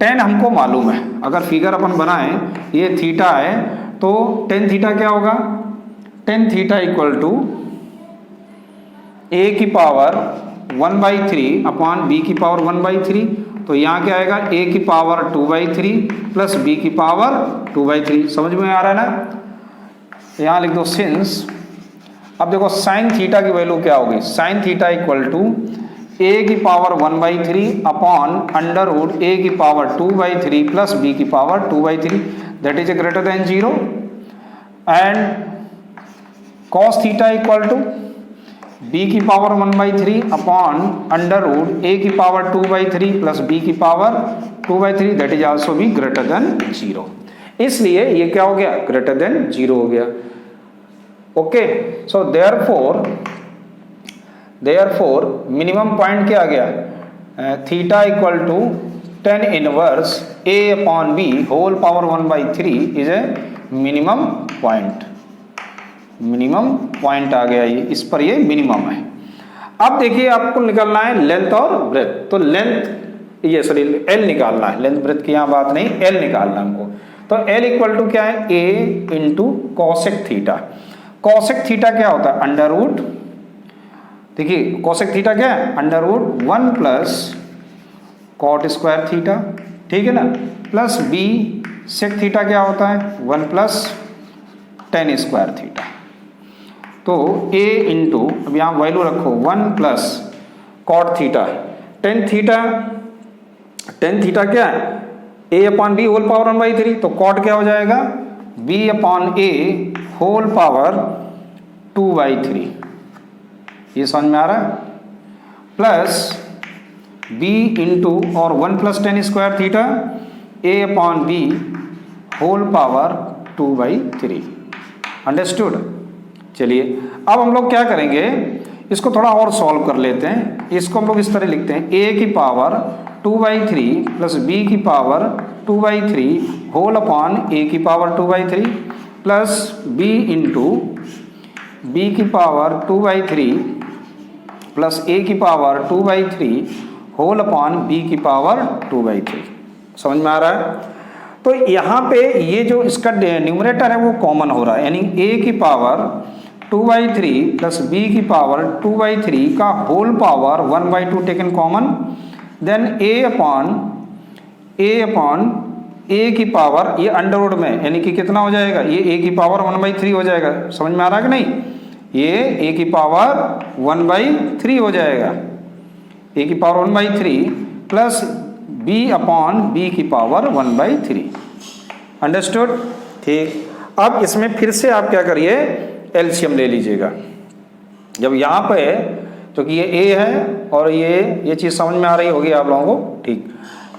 टेन हमको मालूम है, अगर फिगर अपन बनाएं ये थीटा है तो टेन थीटा क्या होगा, tan theta equal to a की पावर 1/3 अपॉन b की पावर 1/3, तो यहाँ क्या आएगा a की पावर 2/3 प्लस b की पावर 2/3। समझ में आ रहा है ना, यहाँ लिख दो सिंस। अब देखो साइन थीटा की वैल्यू क्या होगी, sine theta equal to a की power 1/3 upon under root a की पावर 2/3 प्लस b की power 2/3, that is greater than zero. And cos theta equal to b की power 1/3 upon under root a की पावर 2/3 प्लस b की पावर 2/3, दैट इज आल्सो भी ग्रेटर देन जीरो। इसलिए ये क्या हो गया, ग्रेटर देन जीरो हो गया। Okay, so therefore minimum point क्या आ गया, theta equal to tan inverse a upon b whole power 1/3 is a minimum point. Minimum point आ गया, ये इस पर ये मिनिमम है। अब देखिए आपको निकालना है लेंथ और ब्रेथ, तो लेंथ ये सॉरी एल निकालना है, लेंथ ब्रेथ की यहाँ बात नहीं, एल निकालना हमको। तो एल इक्वल टू क्या है, a into cosec theta. Cosec theta क्या होता है, अंडर रूट, देखिए कॉसेक थीटा क्या है, under root 1 plus cot square theta, ठीक है ना, प्लस b सेक थीटा क्या होता है 1 प्लस टेन स्क्वायर थीटा। तो a इंटू, अब यहाँ वैल्यू रखो 1 plus cot theta, tan theta क्या है a upon b whole power 1/3, तो कॉट क्या हो जाएगा b upon a whole power 2/3, ये समझ में आ रहा है, प्लस b इंटू और 1 plus tan square theta a upon b whole power 2/3। Understood. चलिए अब हम लोग क्या करेंगे, इसको थोड़ा और सॉल्व कर लेते हैं। इसको हम लोग इस तरह लिखते हैं, a की पावर 2/3 प्लस b की पावर 2/3 होल अपॉन a की power 2/3 plus b into b की पावर 2/3 प्लस ए की पावर 2/3 होल अपॉन बी की पावर 2/3। समझ में आ रहा है? तो यहाँ पे ये जो इसका न्यूमरेटर है वो कॉमन हो रहा है, यानी ए की पावर 2/3 प्लस बी की पावर 2/3 का whole power 1/2 taken common, then a upon a की पावर ये अंडरवुड में, यानी कि कितना हो जाएगा, ये ए की पावर 1/3 हो जाएगा। समझ में आ रहा है कि नहीं? ये ए की पावर 1/3 हो जाएगा, ए की power 1/3 plus b upon b की पावर 1/3। अंडरस्टूड? ठीक। अब इसमें फिर से आप क्या करिए, एलसीएम ले लीजिएगा। जब यहाँ पे क्योंकि ये ए है और ये चीज़ समझ में आ रही होगी आप लोगों को, ठीक।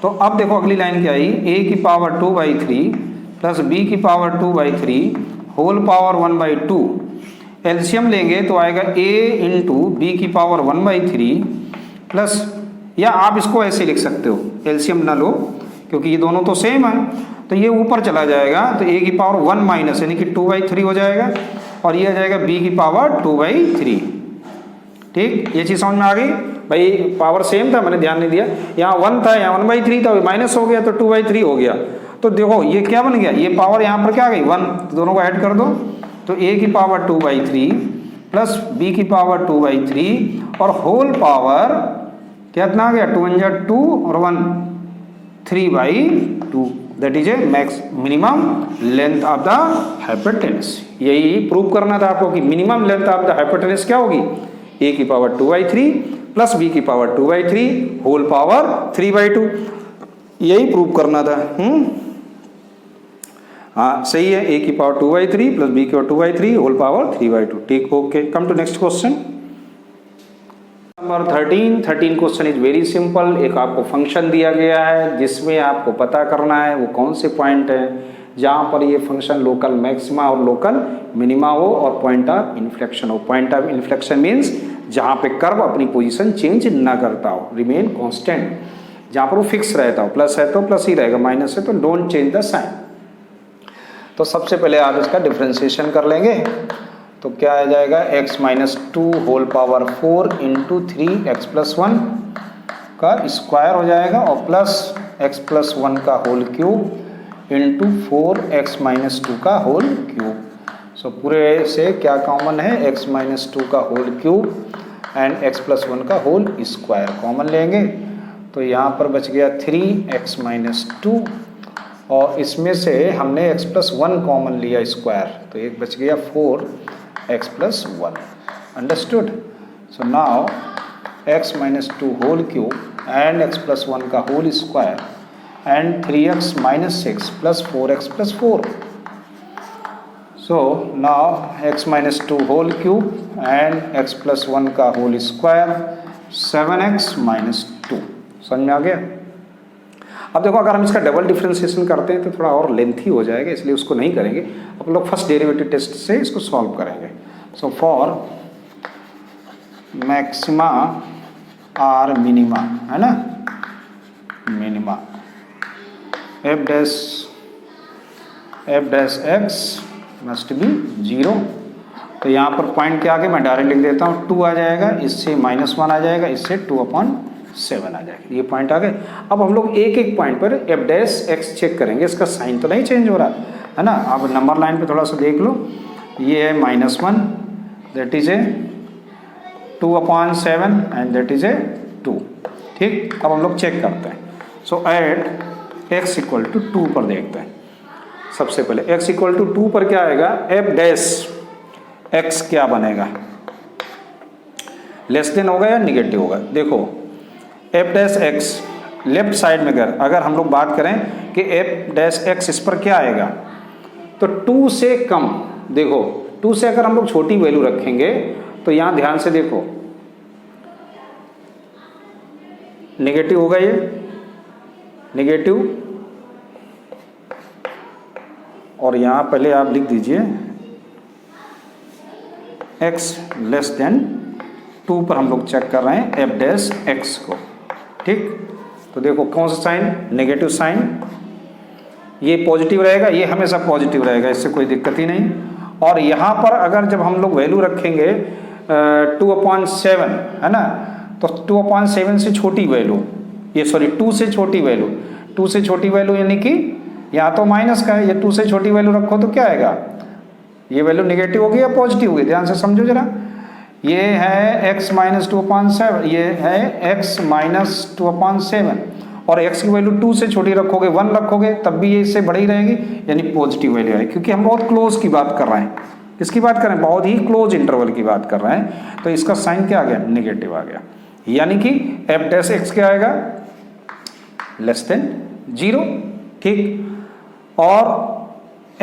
तो अब देखो अगली लाइन क्या आई, ए की पावर 2/3 प्लस बी की पावर 2/3 होल पावर 1/2। एलसीएम लेंगे तो आएगा ए इंटू बी की पावर 1/3 प्लस, या आप इसको ऐसे लिख सकते हो, एलसीएम ना लो क्योंकि ये दोनों तो सेम है, तो ये ऊपर चला जाएगा तो ए की पावर 1 माइनस यानी कि 2/3 हो जाएगा और ये आ जाएगा बी की पावर 2/3। ठीक, ये चीज़ समझ में आ गई भाई? पावर सेम था, मैंने ध्यान नहीं दिया, यहाँ 1 था, यहाँ 1/3 था, माइनस हो गया तो 2/3 हो गया। तो देखो ये क्या बन गया, ये पावर यहाँ पर क्या आ गई 1, तो दोनों को ऐड कर दो, तो ए की पावर 2/3 प्लस बी की पावर 2/3 और होल पावर कितना आ गया, 2 × 2 और 1 3/2, that is A max minimum length of the hypotenuse. यही प्रूव करना था आपको कि minimum length of the hypotenuse क्या होगी, ए की पावर 2/3 प्लस बी की पावर 2/3 होल पावर 3/2, यही प्रूव करना था। हाँ सही है, ए की पावर 2/3 प्लस बी की पावर 2/3 होल पावर 3/2। ठीक, okay. Come to next question number 13 question is very simple. एक आपको फंक्शन दिया गया है जिसमें आपको पता करना है वो कौन से पॉइंट है जहाँ पर ये फंक्शन लोकल मैक्सिमा और लोकल मिनिमा हो और पॉइंट ऑफ इन्फ्लेक्शन हो। पॉइंट ऑफ इन्फ्लेक्शन मीन्स जहाँ पे कर्व अपनी पोजीशन चेंज ना करता हो, रिमेन कांस्टेंट, जहाँ पर वो फिक्स रहता हो, प्लस है तो प्लस ही रहेगा, माइनस है तो डोंट चेंज द साइन। तो सबसे पहले आप इसका डिफ्रेंशिएशन कर लेंगे तो क्या आ जाएगा, x - 2 whole power 4 into 3x + 1 का स्क्वायर हो जाएगा और प्लस x + 1 का होल क्यूब इंटू 4x - 2 का होल क्यूब। सो पूरे से क्या कॉमन है, x - 2 का होल क्यूब एंड x + 1 का होल स्क्वायर कॉमन लेंगे तो यहाँ पर बच गया 3x - 2 और इसमें से हमने x + 1 कॉमन लिया स्क्वायर तो एक बच गया 4x + 1। Understood? So now x - 2 whole cube and x + 1 का whole square and 3x - 6 + 4x + 4। So now x - 2 whole cube and x + 1 का होल स्क्वायर 7x - 2। समझ में आ गया? अब देखो अगर हम इसका डबल डिफरेंशिएशन करते हैं तो थोड़ा और लेंथी हो जाएगा, इसलिए उसको नहीं करेंगे। अब लोग फर्स्ट डेरिवेटिव टेस्ट से इसको सॉल्व करेंगे। So for maxima or minima, है ना, minima f dash x must be 0। तो यहाँ पर पॉइंट क्या आ गया, मैं डायरेक्ट लिख देता हूँ, 2 आ जाएगा, इससे -1 आ जाएगा, इससे 2/7 आ जाएगा, ये पॉइंट आ गए। अब हम लोग एक एक पॉइंट पर f डैश x चेक करेंगे, इसका साइन तो नहीं चेंज हो रहा है ना। अब नंबर लाइन पे थोड़ा सा देख लो, ये है -1 that is A 2/7 and that is ए 2। ठीक, अब हम लोग चेक करते हैं। सो एट x = 2 पर देखते हैं। सबसे पहले x = 2 पर क्या आएगा, f डैश x क्या बनेगा, लेस देन होगा या निगेटिव होगा। देखो f dash x left side में अगर हम लोग बात करें कि f डैश x इस पर क्या आएगा तो 2 से कम। देखो 2 से अगर हम लोग छोटी वैल्यू रखेंगे तो यहाँ ध्यान से देखो नेगेटिव होगा, ये नेगेटिव, और यहाँ पहले आप लिख दीजिए x लेस देन 2 पर हम लोग चेक कर रहे हैं f डैश x को। ठीक, तो देखो कौन सा साइन, नेगेटिव साइन, ये पॉजिटिव रहेगा, ये हमेशा पॉजिटिव रहेगा, इससे कोई दिक्कत ही नहीं। और यहाँ पर अगर जब हम लोग वैल्यू रखेंगे 2/7 है ना, तो 2/7 से छोटी वैल्यू, ये सॉरी 2 से छोटी वैल्यू, 2 से छोटी वैल्यू यानी कि यहाँ तो माइनस का है, ये 2 से छोटी वैल्यू रखो तो क्या आएगा, ये वैल्यू निगेटिव होगी या पॉजिटिव होगी, ध्यान से समझो जरा। ये है x माइनस 2/7, ये है x माइनस 2/7, और x की वैल्यू 2 से छोटी रखोगे, 1 रखोगे, तब भी ये इससे बड़ी रहेगी, यानी पॉजिटिव वैल्यू है, क्योंकि हम बहुत क्लोज की बात कर रहे हैं। किसकी बात कर रहे हैं, बहुत ही क्लोज इंटरवल की बात कर रहे हैं, तो इसका साइन क्या आ गया, निगेटिव आ गया, यानी कि f डैश x क्या आएगा, लेस देन 0, ठीक। और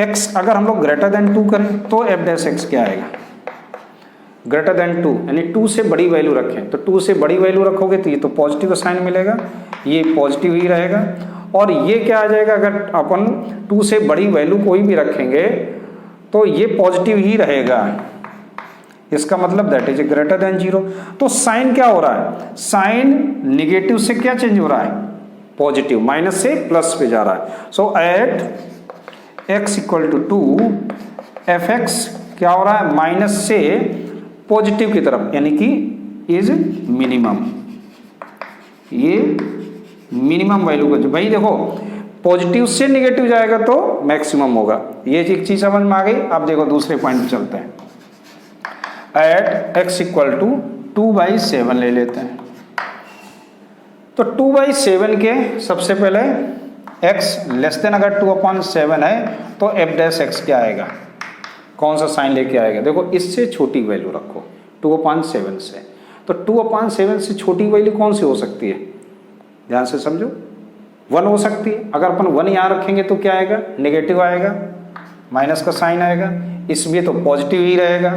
x अगर हम लोग ग्रेटर देन 2 करें तो f डैश x क्या आएगा, ग्रेटर देन 2, यानी 2 से बड़ी वैल्यू रखें, तो 2 से बड़ी वैल्यू रखोगे तो ये तो पॉजिटिव साइन मिलेगा, ये पॉजिटिव ही रहेगा। और ये क्या आ जाएगा, अगर अपन 2 से बड़ी वैल्यू कोई भी रखेंगे तो ये पॉजिटिव ही रहेगा, इसका मतलब दैट इज ग्रेटर देन 0। तो साइन क्या हो रहा है, साइन निगेटिव से क्या चेंज हो रहा है, पॉजिटिव, माइनस से प्लस पे जा रहा है। So at x equal to 2 fx क्या हो रहा है, माइनस से पॉजिटिव की तरफ, यानी कि इज मिनिमम, ये मिनिमम वैल्यू को, भाई देखो पॉजिटिव से निगेटिव जाएगा तो मैक्सिमम होगा, ये एक चीज समझ में आ गई। अब देखो दूसरे पॉइंट पे चलते हैं, एट x इक्वल टू 2/7 ले लेते हैं। तो 2/7 के सबसे पहले x लेस देन अगर 2/7 है तो f डैश x क्या आएगा, कौन सा साइन लेके आएगा, देखो इससे छोटी वैल्यू रखो 2/7 से, तो 2/7 से छोटी वैल्यू कौन सी हो सकती है, ध्यान से समझो, 1 हो सकती है। अगर अपन 1 यहाँ रखेंगे तो क्या आएगा, नेगेटिव आएगा, माइनस का साइन आएगा, इसमें तो पॉजिटिव ही रहेगा,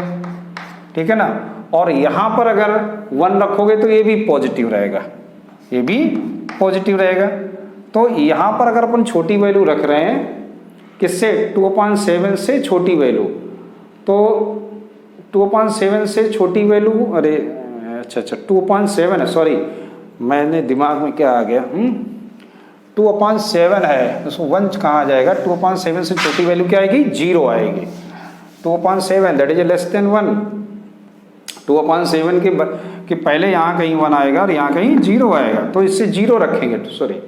ठीक है ना। और यहाँ पर अगर 1 रखोगे तो ये भी पॉजिटिव रहेगा, ये भी पॉजिटिव रहेगा। तो यहाँ पर अगर अपन छोटी वैल्यू रख रहे हैं, किससे, 2/7 से छोटी वैल्यू, तो 2/7 से छोटी वैल्यू, अरे अच्छा 2/7 है, सॉरी मैंने दिमाग में क्या आ गया, 2/7 है, तो 1 कहाँ आ जाएगा, 2/7 से छोटी वैल्यू क्या आएगी, 0 आएगी, 2/7 दैट इज लेस देन 1, 2/7 के पहले यहाँ कहीं 1 आएगा और यहाँ कहीं 0 आएगा, तो इससे 0 रखेंगे, सॉरी,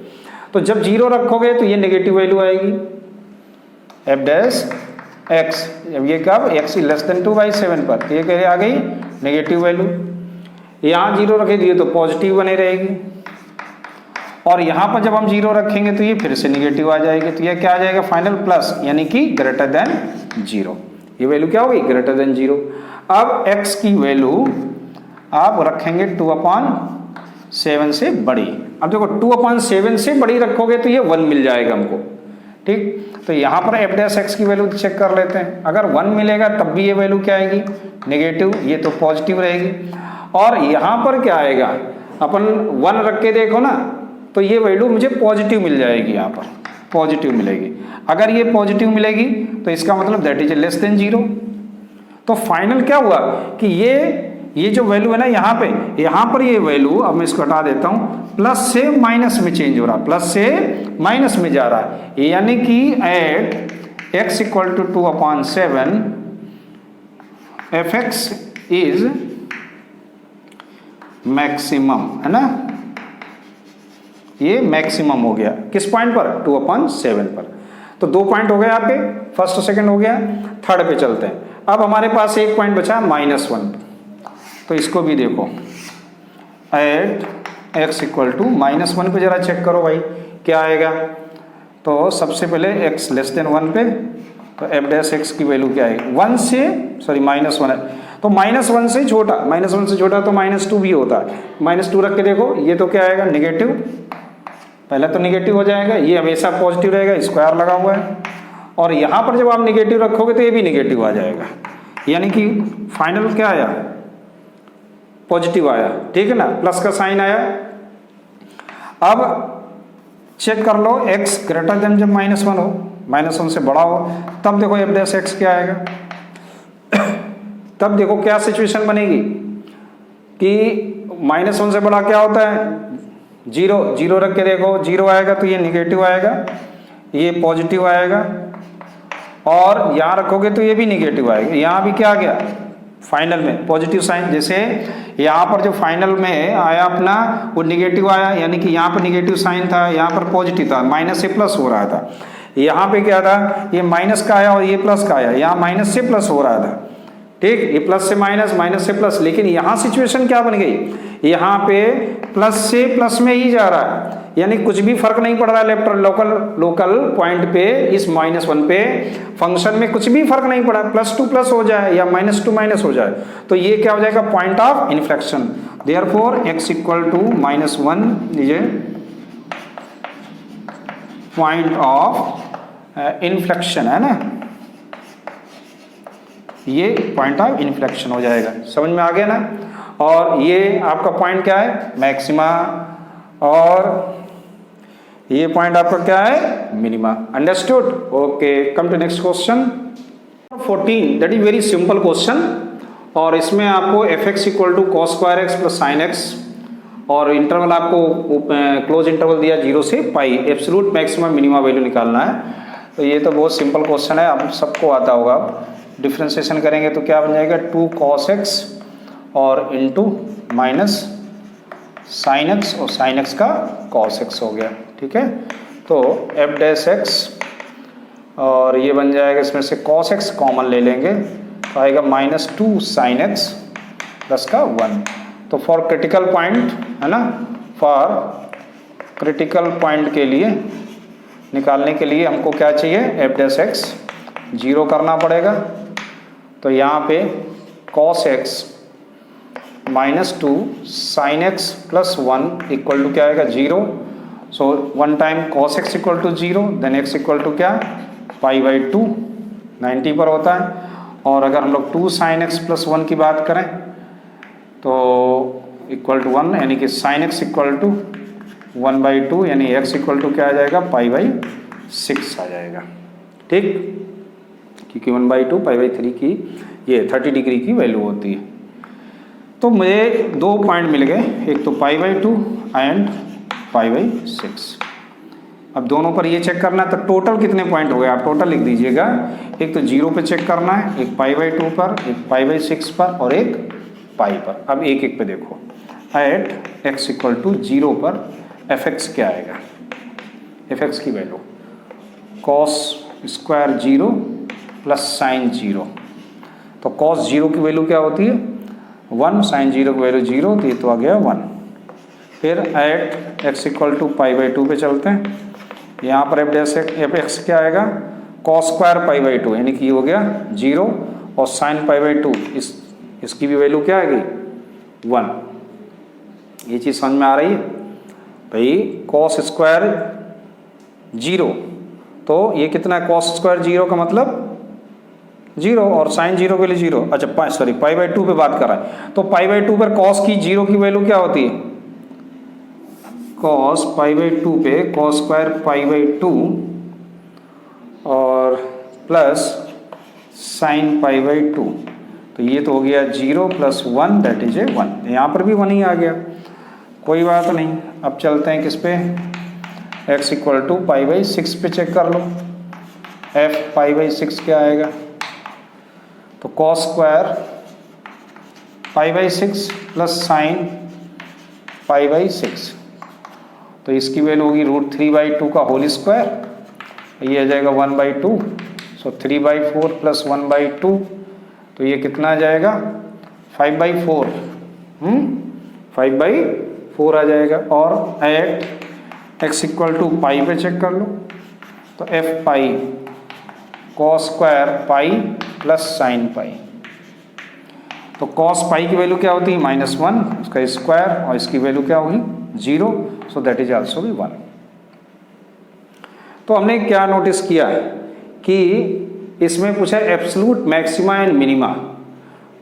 तो जब 0 रखोगे तो ये नेगेटिव वैल्यू आएगी, f डैश x, जब ये कब x लेस देन 2/7 पर, ये कह आ गई नेगेटिव वैल्यू, यहाँ 0 रखे दिए तो पॉजिटिव बने रहेगी, और यहाँ पर जब हम 0 रखेंगे तो ये फिर से निगेटिव आ जाएगी, तो ये क्या आ जाएगा फाइनल प्लस, यानी कि ग्रेटर देन 0, ये वैल्यू क्या होगी, ग्रेटर देन 0। अब x की वैल्यू आप रखेंगे 2/7 से बड़ी, अब देखो 2/7 से बड़ी रखोगे तो ये 1 मिल जाएगा हमको, ठीक। तो यहाँ पर f डैश x की वैल्यू चेक कर लेते हैं, अगर 1 मिलेगा तब भी ये वैल्यू क्या आएगी, नेगेटिव, ये तो पॉजिटिव रहेगी। और यहाँ पर क्या आएगा, अपन 1 रख के देखो ना, तो ये वैल्यू मुझे पॉजिटिव मिल जाएगी, यहाँ पर पॉजिटिव मिलेगी। अगर ये पॉजिटिव मिलेगी तो इसका मतलब दैट इज लेस देन 0। तो फाइनल क्या हुआ कि ये जो वैल्यू है ना, यहाँ पर ये वैल्यू, अब मैं इसको हटा देता हूँ, प्लस से माइनस में चेंज हो रहा, प्लस से माइनस में जा रहा है, यानी कि at x equal to 2/7 fx is maximum, है ना, ये मैक्सिमम हो गया किस पॉइंट पर, 2/7 पर। तो 2 पॉइंट हो गए आपके, फर्स्ट और सेकंड हो गया, थर्ड पे चलते हैं। अब हमारे पास एक पॉइंट बचा -1, तो इसको भी देखो, एट x इक्वल टू -1 पे जरा चेक करो भाई क्या आएगा। तो सबसे पहले x लेस देन 1 पे, तो f डैश x की वैल्यू क्या आएगी, 1 से, सॉरी -1 है, तो -1 से छोटा, -1 से छोटा तो -2 भी होता है, -2 रख के देखो, ये तो क्या आएगा, निगेटिव, पहले तो निगेटिव हो जाएगा, ये हमेशा पॉजिटिव रहेगा, स्क्वायर लगा हुआ है, और यहाँ पर जब आप निगेटिव रखोगे तो ये भी निगेटिव आ जाएगा, यानी कि फाइनल क्या आया, पॉजिटिव आया, ठीक है ना, प्लस का साइन आया। अब चेक कर लो, x ग्रेटर देन जब -1 हो, -1 से बड़ा हो, तब देखो f डैश x क्या आएगा। तब देखो क्या सिचुएशन बनेगी कि -1 से बड़ा क्या होता है, 0 रख के देखो, 0 आएगा तो ये निगेटिव आएगा, ये पॉजिटिव आएगा, और यहाँ रखोगे तो ये भी निगेटिव आएगा, यहाँ भी क्या आ गया, फाइनल में पॉजिटिव साइन, जैसे यहाँ पर जो फाइनल में आया अपना वो निगेटिव आया, यानी कि यहाँ पर निगेटिव साइन था, यहाँ पर पॉजिटिव था, माइनस से प्लस हो रहा था। यहाँ पे क्या था, ये माइनस का आया और ये प्लस का आया, यहाँ माइनस से प्लस हो रहा था, ठीक, ये प्लस से माइनस, माइनस से प्लस। लेकिन यहाँ सिचुएशन क्या बन गई, यहाँ पे प्लस से प्लस में ही जा रहा है, यानी कुछ भी फर्क नहीं पड़ रहा है लेफ्ट लोकल पॉइंट पे, इस -1 पे फंक्शन में कुछ भी फर्क नहीं पड़ा, प्लस टू प्लस हो जाए या माइनस टू माइनस हो जाए, तो ये क्या हो जाएगा, point of inflection. Therefore x equal to -1 लीजिए पॉइंट ऑफ इन्फ्लेक्शन है ना, ये पॉइंट ऑफ इन्फ्लेक्शन हो जाएगा। समझ में आ गया ना। और ये आपका पॉइंट क्या है, मैक्सिमा, और ये पॉइंट आपका क्या है, minima. Understood. Okay, come to next question 14, that is very simple question, और इसमें आपको fx equal to cos square x plus sine x, और इंटरवल आपको क्लोज इंटरवल दिया 0 से पाई, एब्सोल्यूट मैक्सिमम मिनिमा वैल्यू निकालना है। तो ये तो बहुत सिंपल क्वेश्चन है, आप सबको आता होगा। डिफ्रेंसिएशन करेंगे तो क्या बन जाएगा, 2 cos x और इंटू माइनस साइन एक्स, और साइन एक्स का cos x हो गया, ठीक है। तो f डैश x, और ये बन जाएगा, इसमें से cos x कॉमन ले लेंगे तो आएगा -2 साइन एक्स प्लस का 1। तो फॉर क्रिटिकल पॉइंट है ना, फॉर क्रिटिकल पॉइंट के लिए निकालने के लिए हमको क्या चाहिए, f डैश x 0 करना पड़ेगा। तो यहाँ पे cos x -2 sin x plus 1 equal to क्या आएगा, 0। So 1 time cos x equal to 0, then x equal to क्या, π/2 90 पर होता है। और अगर हम लोग 2 sin x प्लस 1 की बात करें तो इक्वल टू 1, यानी कि sin x इक्वल टू 1/2, यानी x इक्वल टू क्या आ जाएगा, π/6 आ जाएगा, ठीक, क्योंकि 1/2 π/3 की ये 30 डिग्री की वैल्यू होती है। तो मुझे 2 पॉइंट मिल गए, एक तो π/2 एंड π/6। अब दोनों पर ये चेक करना है, तो टोटल कितने पॉइंट हो गए, आप टोटल लिख दीजिएगा। एक तो 0 पे चेक करना है, एक π/2 पर, एक π/6 पर, और एक पाई पर। अब एक एक पे देखो, एट x इक्वल टू 0 पर fx क्या आएगा, fx की value cos square 0 plus sign 0। तो cos 0 की वैल्यू क्या होती है, 1, साइन 0 की वैल्यू 0, तो ये तो आ गया 1। फिर एट x इक्वल टू π/2 पे चलते हैं, यहाँ पर fx क्या आएगा, cos स्क्वायर π/2, यानी कि हो गया 0, और साइन π/2 इसकी भी वैल्यू क्या आएगी, 1। ये चीज़ समझ में आ रही है भाई, cos स्क्वायर 0, तो ये कितना है, cos स्क्वायर 0 का मतलब 0, और साइन 0 के लिए 0। अच्छा सॉरी, π/2 पे बात कर रहा है, तो π/2 पर cos की 0 की वैल्यू क्या होती है, cos π/2 पे cos स्क्वायर π/2 और प्लस साइन π/2, तो ये तो हो गया 0 प्लस 1, दैट इज ए 1। यहाँ पर भी 1 ही आ गया, कोई बात नहीं। अब चलते हैं किस पे, x इक्वल टू π/6 पे चेक कर लो, f π/6 क्या आएगा, तो cos स्क्वायर π/6 प्लस साइन π/6, तो इसकी वैल्यू होगी √3/2 का होल स्क्वायर, ये आ जाएगा 1/2, सो 3/4 प्लस 1/2, तो ये कितना आ जाएगा, 5/4, 5/4 आ जाएगा। और एट x इक्वल टू पाई पे चेक कर लो, तो f पाई cos square pi plus sine pi, तो cos पाई की वैल्यू क्या होती है, -1, उसका स्क्वायर, और इसकी वैल्यू क्या होगी, 0, सो दैट इज आल्सो भी 1। तो हमने क्या नोटिस किया है कि इसमें पूछा एब्सोल्यूट मैक्सिमा एंड मिनिमा।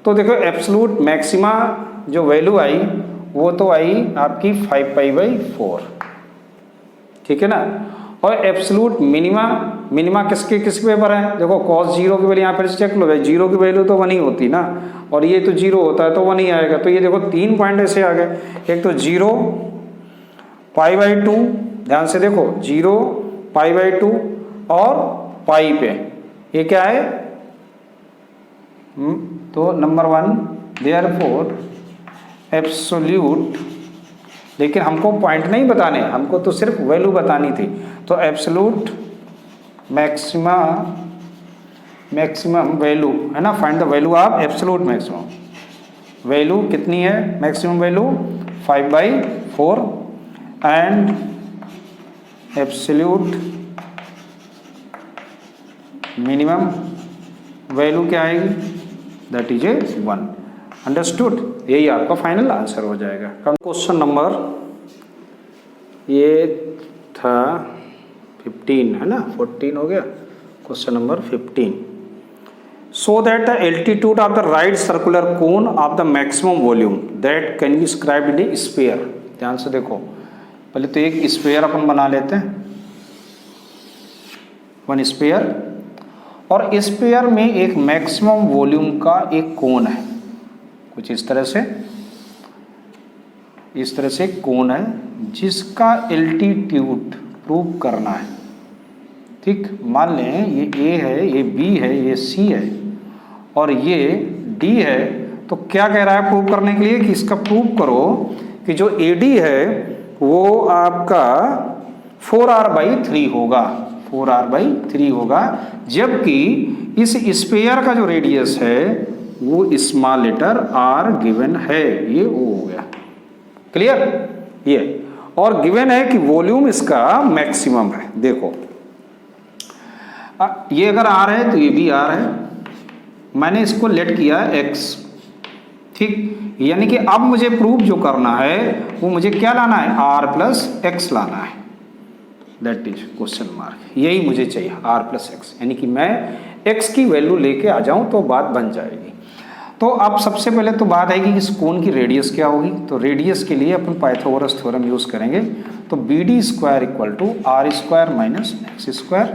तो देखो एब्सोल्यूट मैक्सिमा जो वैल्यू आई वो तो आई आपकी 5π/4, ठीक है ना। और एब्सोल्यूट मिनिमा किसके पर है, देखो cos 0 की वैल्यू यहाँ पर चेक लो भाई, 0 की वैल्यू तो 1 ही होती ना, और ये तो 0 होता है तो 1 ही आएगा। तो ये देखो 3 पॉइंट ऐसे आ गए, एक तो 0 π/2, ध्यान से देखो 0 π/2 और पाई पे, ये क्या है तो नंबर 1 देयरफॉर एब्सोल्यूट, लेकिन हमको पॉइंट नहीं बताने, हमको तो सिर्फ वैल्यू बतानी थी। तो एब्सोल्यूट मैक्सिमम वैल्यू है ना, find the value of absolute maximum. Value कितनी है maximum value 5/4 and absolute minimum value क्या आएगी, दैट इज ए 1। अंडरस्टूड, यही आपका फाइनल आंसर हो जाएगा। क्वेश्चन नंबर ये था 15 है ना, 14 हो गया। Question number 15, so that the altitude of the right circular cone of the maximum volume that can be scribed in A sphere. ध्यान से देखो, पहले तो एक स्फीयर अपन बना लेते हैं, वन स्फीयर, और स्फीयर में एक मैक्सिमम वॉल्यूम का एक कोन है, कुछ इस तरह से कोन है जिसका एल्टीट्यूड प्रूव करना है। ठीक, मान लें ये A है, ये B है, ये C है और ये D है। तो क्या कह रहा है प्रूव करने के लिए कि इसका प्रूव करो कि जो AD है वो आपका 4r/3 होगा, 4r/3 होगा, जबकि इस स्फीयर का जो रेडियस है वो स्मॉल लेटर r गिवन है, ये O हो गया। क्लियर, ये और गिवन है कि वॉल्यूम इसका मैक्सिमम है। देखो ये अगर R है तो ये भी R है, मैंने इसको लेट किया x। ठीक, यानी कि अब मुझे प्रूफ जो करना है वो मुझे क्या लाना है, r+x लाना है, दैट इज क्वेश्चन मार्क। यही मुझे चाहिए r+x, यानी कि मैं x की वैल्यू लेके आ जाऊं तो बात बन जाएगी। तो अब सबसे पहले तो बात आएगी कि इस कोन की रेडियस क्या होगी। तो रेडियस के लिए अपन पाइथागोरस थ्योरम यूज करेंगे। तो BD² = r² - x²,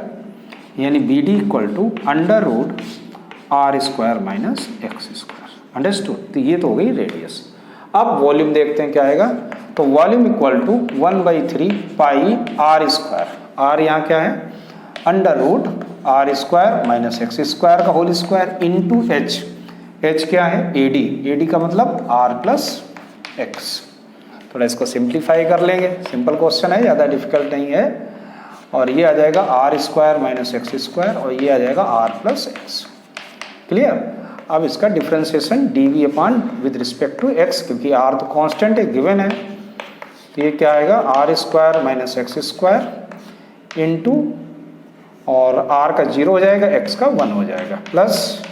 यानी BD = √r² - x²। अंडरस्टूड, तो ये तो हो गई रेडियस। अब वॉल्यूम देखते हैं क्या आएगा। तो वॉल्यूम = 1/3 पाई r²। r यहाँ क्या है, √r² - x² का whole square into h। h क्या है, AD का मतलब r+x। थोड़ा इसको सिंप्लीफाई कर लेंगे, सिंपल क्वेश्चन है, ज़्यादा डिफिकल्ट नहीं है। और ये आ जाएगा r² - x² और ये आ जाएगा r+x। क्लियर, अब इसका differentiation dv with respect to x, क्योंकि r तो कांस्टेंट है, गिवन है। तो ये क्या आएगा, r² - x² इंटू, और r का 0 हो जाएगा, x का 1 हो जाएगा, प्लस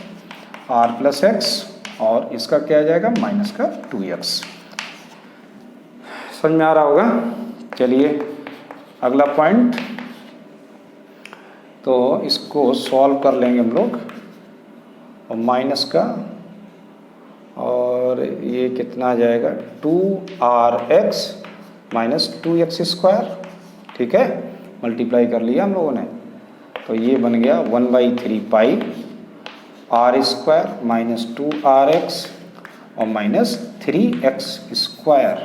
r+x, और इसका क्या आ जाएगा, माइनस का 2x। समझ में आ रहा होगा। चलिए अगला पॉइंट, तो इसको सॉल्व कर लेंगे हम लोग, और माइनस का, और ये कितना आ जाएगा, 2rx - 2x²। ठीक है, मल्टीप्लाई कर लिया हम लोगों ने। तो ये बन गया 1/3 पाई r² - 2rx और -3x²।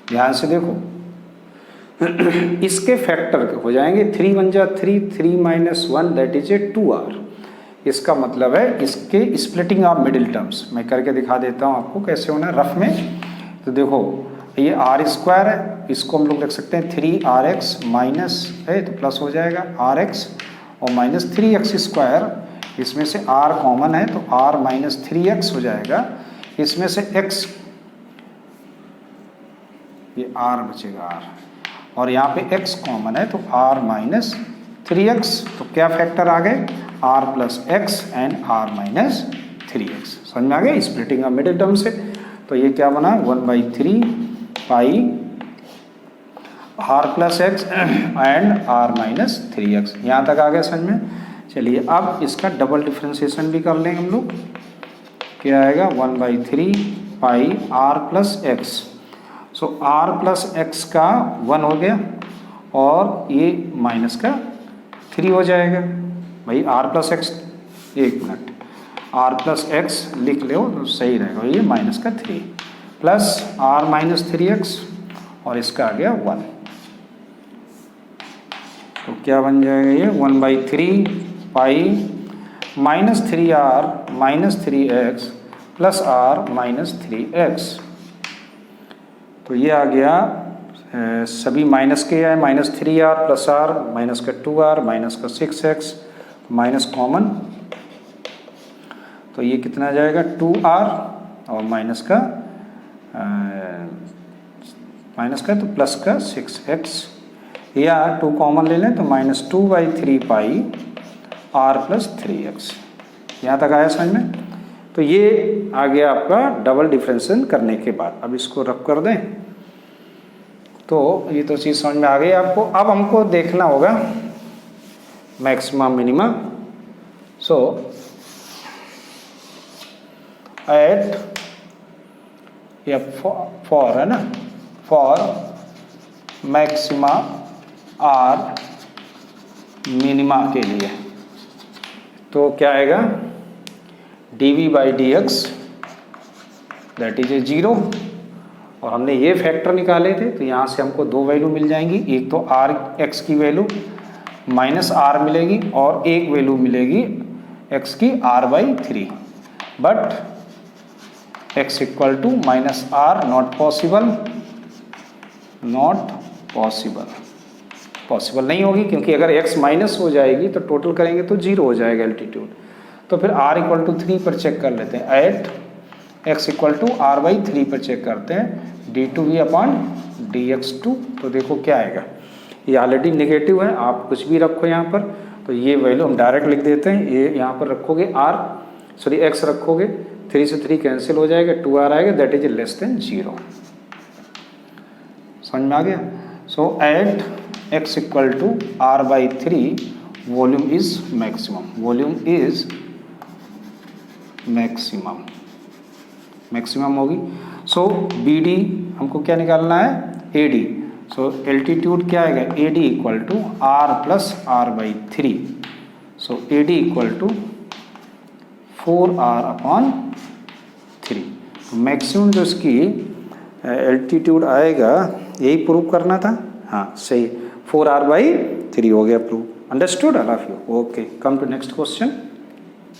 ध्यान से देखो, इसके फैक्टर हो जाएंगे, 3 × 1 = 3, 3 - 1 दैट इज ए 2r। इसका मतलब है इसके स्प्लिटिंग ऑफ मिडिल टर्म्स। मैं करके दिखा देता हूँ आपको कैसे होना है रफ में। तो देखो ये r² है, इसको हम लोग लिख सकते हैं 3rx माइनस है तो प्लस हो जाएगा rx और -3x²। इसमें से r कॉमन है तो r - 3x हो जाएगा। इसमें से x, ये r बचेगा r, और यहाँ पे x कॉमन है तो r - 3x। तो क्या फैक्टर आ गए, r+x एंड r - 3x। समझ में आ गया स्प्लिटिंग ऑफ मिडिल टर्म से। तो ये क्या बना, 1/3 पाई r+x एंड r - 3x। यहाँ तक आ गया समझ में। चलिए अब इसका डबल डिफ्रेंसिएशन भी कर लेंगे हम लोग। क्या आएगा, 1/3 पाई r+x। सो r+x का 1 हो गया और ये माइनस का 3 हो जाएगा। भाई r+x, एक मिनट, r+x लिख लो तो सही रहेगा, ये माइनस का 3 प्लस r - 3x और इसका आ गया 1। तो क्या बन जाएगा ये, 1/3 पाई -3r -3x plus r -3x। तो ये आ गया सभी माइनस के है, -3r प्लस r माइनस का 2r माइनस का 6x माइनस कॉमन, तो ये कितना आ जाएगा 2r और माइनस का तो प्लस का 6x, या 2 कॉमन ले लें तो -2/3 पाई r प्लस 3x। यहाँ तक आया समझ में? तो ये आ गया आपका डबल डिफरेंशिएशन करने के बाद। अब इसको रब कर दें तो ये तो चीज़ समझ में आ गई आपको। अब हमको देखना होगा मैक्सिमम मिनिमा। सो एट या फॉर है ना, फॉर मैक्सिमा आर मिनिमा के लिए तो क्या आएगा dv/dx दैट इज ए 0, और हमने ये फैक्टर निकाले थे तो यहाँ से हमको 2 वैल्यू मिल जाएंगी। एक तो आर एक्स की वैल्यू -r मिलेगी और एक वैल्यू मिलेगी x की r/3, but x equal to -r not possible नहीं होगी, क्योंकि अगर x माइनस हो जाएगी तो टोटल करेंगे तो 0 हो जाएगा एल्टीट्यूड। तो फिर r इक्वल टू 3 पर चेक कर लेते हैं, eight x equal to r/3 पर चेक करते हैं d2v/dx2। तो देखो क्या आएगा, ये ऑलरेडी नेगेटिव है, आप कुछ भी रखो यहाँ पर, तो ये वैल्यू हम डायरेक्ट लिख देते हैं। ये यहाँ पर रखोगे x रखोगे, 3 से 3 कैंसिल हो जाएगा, 2r आएगा, दैट इज लेस देन 0। समझ में आ गया? So at x equal to r/3 volume is maximum होगी। सो BD हमको क्या निकालना है, AD। सो एल्टीट्यूड क्या आएगा, AD equal to r plus r/3। So AD equal to 4r/3। Maximum जो इसकी एल्टीट्यूड आएगा, यही प्रूव करना था। हाँ सही, 4r/3 हो गया prove. Understood all of you? Okay, come to next question.